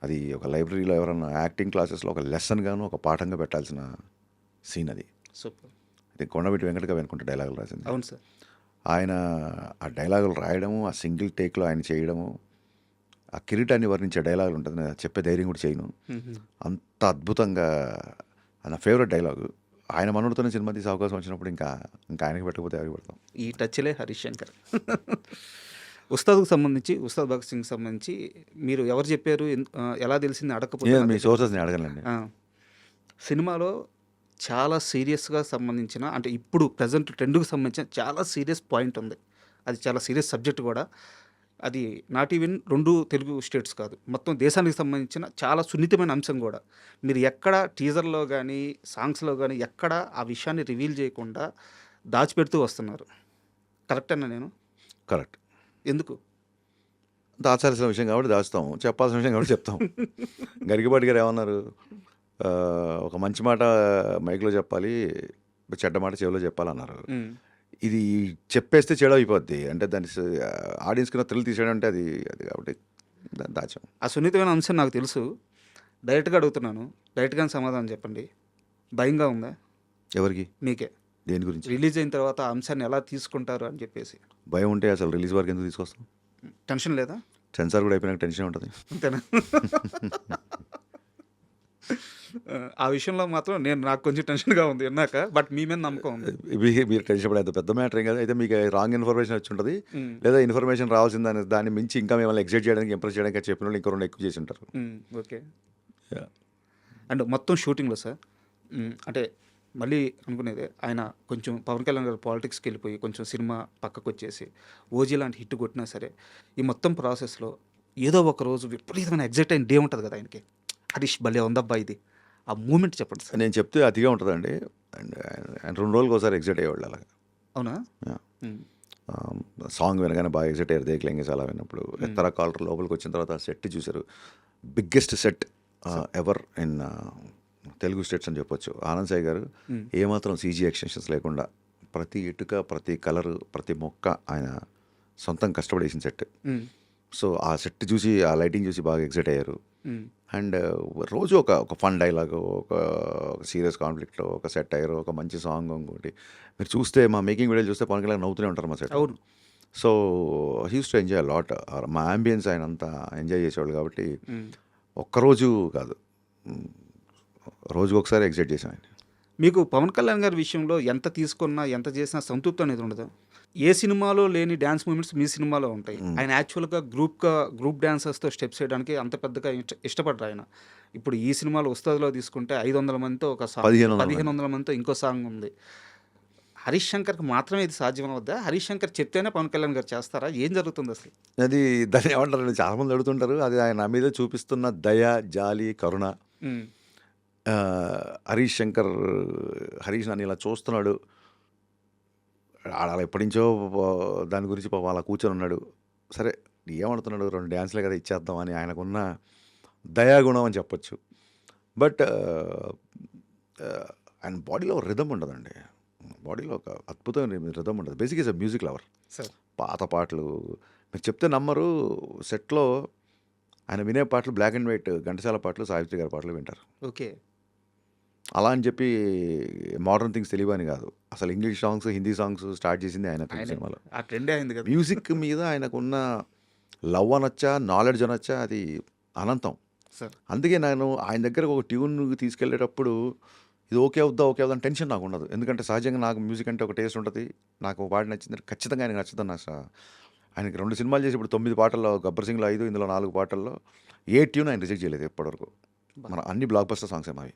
[SPEAKER 3] అది ఒక లైబ్రరీలో ఎవరన్నా యాక్టింగ్ క్లాసెస్లో ఒక లెసన్ గాను ఒక పాఠంగా పెట్టాల్సిన సీన్ అది.
[SPEAKER 2] సూపర్.
[SPEAKER 3] అది కొండవీటి వెంకటగా అనుకుంటే డైలాగులు రాసింది.
[SPEAKER 2] అవును సార్.
[SPEAKER 3] ఆయన ఆ డైలాగులు రాయడము, ఆ సింగిల్ టేక్లో ఆయన చేయడము, ఆ కిరీటాన్ని వర్ణించే డైలాగులు ఉంటుంది, నేను చెప్పే ధైర్యం కూడా చేయను. అంత అద్భుతంగా నా ఫేవరెట్ డైలాగు. ఆయన మనోడితోనే సినిమా తీసే అవకాశం వచ్చినప్పుడు ఇంకా ఆయనకి పెట్టకపోతే ఎవరికి పెడతాం.
[SPEAKER 2] ఈ టచ్లే హరీష్ శంకర్. ఉస్తాద్కు సంబంధించి, ఉస్తాద్ భగత్ సింగ్ సంబంధించి మీరు ఎవరు చెప్పారు, ఎలా తెలిసింది అడగకపోతే
[SPEAKER 3] మీ సోర్సెస్ని అడగలండి.
[SPEAKER 2] సినిమాలో చాలా సీరియస్గా సంబంధించిన, అంటే ఇప్పుడు ప్రజెంట్ ట్రెండ్కి సంబంధించిన చాలా సీరియస్ పాయింట్ ఉంది. అది చాలా సీరియస్ సబ్జెక్ట్ కూడా. అది నాట్ ఈవెన్ 2 తెలుగు స్టేట్స్ కాదు, మొత్తం దేశానికి సంబంధించిన చాలా సున్నితమైన అంశం కూడా. మీరు ఎక్కడ టీజర్లో కానీ సాంగ్స్లో కానీ ఎక్కడ ఆ విషయాన్ని రివీల్ చేయకుండా దాచిపెడుతూ వస్తున్నారు. కరెక్ట్ అన్నా నేను?
[SPEAKER 3] కరెక్ట్.
[SPEAKER 2] ఎందుకు?
[SPEAKER 3] దాచాల్సిన విషయం కాబట్టి దాచుతాం, చెప్పాల్సిన విషయం కాబట్టి చెప్తాం. గరికపాటి గారు ఏమన్నారు, ఒక మంచి మాట మైక్లో చెప్పాలి, చెడ్డ మాట చెవిలో చెప్పాలన్నారు. ఇది చెప్పేస్తే చెడు అయిపోద్ది, అంటే దాని ఆడియన్స్కి థ్రిల్ తీసేయడం అంటే అది కాబట్టి దాన్ని దాచాం.
[SPEAKER 2] ఆ సున్నితమైన అంశం నాకు తెలుసు. డైరెక్ట్గా అడుగుతున్నాను, డైరెక్ట్గానే సమాధానం చెప్పండి. భయంగా ఉందా?
[SPEAKER 3] ఎవరికి?
[SPEAKER 2] మీకే.
[SPEAKER 3] దేని గురించి?
[SPEAKER 2] రిలీజ్ అయిన తర్వాత ఆ అంశాన్ని ఎలా తీసుకుంటారు అని చెప్పేసి.
[SPEAKER 3] భయం ఉంటే అసలు రిలీజ్ వరకు ఎందుకు తీసుకొస్తాం?
[SPEAKER 2] టెన్షన్ లేదా?
[SPEAKER 3] సెన్సార్ కూడా అయిపోయినాక టెన్షన్ ఉంటుంది.
[SPEAKER 2] అంతేనా? ఆ విషయంలో మాత్రం నాకు కొంచెం టెన్షన్గా ఉంది విన్నాక, బట్ మీ మీద నమ్మకం ఉంది.
[SPEAKER 3] మీరు టెన్షన్ పడేంత పెద్ద మ్యాటర్ ఏం కదా. అయితే మీకు రాంగ్ ఇన్ఫర్మేషన్ వచ్చి ఉంటుంది, లేదా ఇన్ఫర్మేషన్ రావాల్సిన దాన్ని మించి ఇంకా మిమ్మల్ని ఎగ్జైట్ చేయడానికి, ఇంప్రెస్ చేయడానికి చెప్పిన వాళ్ళు ఇంకో 2 ఎక్కువ చేసి ఉంటారు.
[SPEAKER 2] ఓకే. అండ్ మొత్తం షూటింగ్లో సార్, అంటే మళ్ళీ అనుకునేదే, ఆయన కొంచెం పవన్ కళ్యాణ్ గారు పాలిటిక్స్కి వెళ్ళిపోయి కొంచెం సినిమా పక్కకు వచ్చేసి ఓజీ లాంటి హిట్ కొట్టినా సరే, ఈ మొత్తం ప్రాసెస్లో ఏదో ఒక రోజు విపరీతమైన ఎగ్జైట్ అయిన డే ఉంటుంది కదా ఆయనకి. హరీష్ భలే ఉందబ్బా ఇది, ఆ మూమెంట్ చెప్పండి సార్.
[SPEAKER 3] నేను చెప్తే అతిగా ఉంటుందండి. అండ్ ఆయన 2 రోజులకు ఒకసారి ఎగ్జైట్ అయ్యేవాళ్ళు అలాగా.
[SPEAKER 2] అవునా?
[SPEAKER 3] సాంగ్ వినగానే బాగా ఎగ్జైట్ అయ్యారు. దేక్లేంగే చాలా విన్నప్పుడు ఎత్తరా కాలర్ లోపలికి వచ్చిన తర్వాత సెట్ చూశారు. Biggest set ever in Telugu states అని చెప్పొచ్చు. ఆనంద్ సాయి గారు ఏమాత్రం సీజీ ఎక్స్టెన్షన్స్ లేకుండా ప్రతి ఇటుక, ప్రతి కలరు, ప్రతి మొక్క ఆయన సొంతం కష్టపడేసిన సెట్. సో ఆ సెట్ చూసి, ఆ లైటింగ్ చూసి బాగా ఎగ్జైట్ అయ్యారు. అండ్ రోజు ఒక ఫన్ డైలాగ్, ఒక సీరియస్ కాన్ఫ్లిక్ట్, ఒక సెట్ అయ్యారు, ఒక మంచి సాంగ్. ఇంకోటి మీరు చూస్తే మా మేకింగ్ వీడియోలు చూస్తే పవన్ కళ్యాణ్ నవ్వుతూనే ఉంటారు మా సెట్.
[SPEAKER 2] అవును.
[SPEAKER 3] So he's to enjoy lot. మా అంబియన్స్ ఆయన అంతా ఎంజాయ్ చేసేవాళ్ళు కాబట్టి ఒక్కరోజు కాదు, రోజుకు ఒకసారి ఎగ్జైట్ చేసాం ఆయన.
[SPEAKER 2] మీకు పవన్ కళ్యాణ్ గారి విషయంలో ఎంత తీసుకున్నా, ఎంత చేసినా సంతృప్తి అనేది ఉండదు. ఏ సినిమాలో లేని డ్యాన్స్ మూమెంట్స్ మీ సినిమాలో ఉంటాయి. ఆయన యాక్చువల్గా గ్రూప్ డ్యాన్సర్స్తో స్టెప్స్ వేయడానికి అంత పెద్దగా ఇష్టపడరు ఆయన. ఇప్పుడు ఈ సినిమాలో ఉస్తాద్లో తీసుకుంటే 500 మందితో ఒక సాంగ్, 1500 మందితో ఇంకో సాంగ్ ఉంది. హరీష్ శంకర్కి మాత్రమే ఇది సాధ్యం అవుద్దా? హరీష్ శంకర్ చెప్తేనే పవన్ కళ్యాణ్ గారు చేస్తారా? ఏం జరుగుతుంది అసలు?
[SPEAKER 3] అది దాన్ని ఏమంటారు, చాలామంది అడుగుతుంటారు. అది ఆయన మీద చూపిస్తున్న దయ, జాలి, కరుణ. హరీష్ నన్ను ఇలా చూస్తున్నాడు, అలా ఎప్పటి నుంచో దాని గురించి అలా కూర్చొని ఉన్నాడు. సరే ఏమడుతున్నాడు, 2 డ్యాన్స్లే కదా ఇచ్చేద్దాం అని ఆయనకున్న దయాగుణం అని చెప్పొచ్చు. బట్ ఆయన బాడీలో రిథమ్ ఉండదండి. బాడీలో ఒక అద్భుతమైన రిథమ్ ఉండదు. Basic is a music lover. పాత పాటలు మీరు చెప్తే నమ్మరు. సెట్లో ఆయన వినే పాటలు బ్లాక్ అండ్ వైట్ ఘంటసాల పాటలు, సావిత్రి గారి పాటలు వింటారు.
[SPEAKER 2] ఓకే.
[SPEAKER 3] అలా అని చెప్పి మోడర్న్ థింగ్స్ తెలియని కాదు. అసలు English songs, Hindi songs start చేసింది ఆయన సినిమాలో.
[SPEAKER 2] ఆ ట్రెండే అయింది కదా.
[SPEAKER 3] మ్యూజిక్ మీద ఆయనకున్న లవ్ అనొచ్చా, నాలెడ్జ్ అనొచ్చా, అది అనంతం. అందుకే నేను ఆయన దగ్గర ఒక ట్యూన్ తీసుకెళ్ళేటప్పుడు ఇది ఓకే అవుద్దా అని టెన్షన్ నాకు ఉండదు. ఎందుకంటే సహజంగా నాకు మ్యూజిక్ అంటే ఒక టేస్ట్ ఉంటుంది. నాకు ఒక పాట నచ్చింది, ఖచ్చితంగా ఆయనకు నచ్చుతుంది. నాకు ఆయనకి 2 సినిమాలు చేసి ఇప్పుడు 9 పాటల్లో, గబ్బర్ సింగ్లో 5, ఇందులో 4 పాటల్లో ఏ ట్యూన్ ఆయన రిజెక్ట్ చేయలేదు ఎప్పటివరకు. మన అన్ని బ్లాక్ బస్టర్ సాంగ్స్ మావి.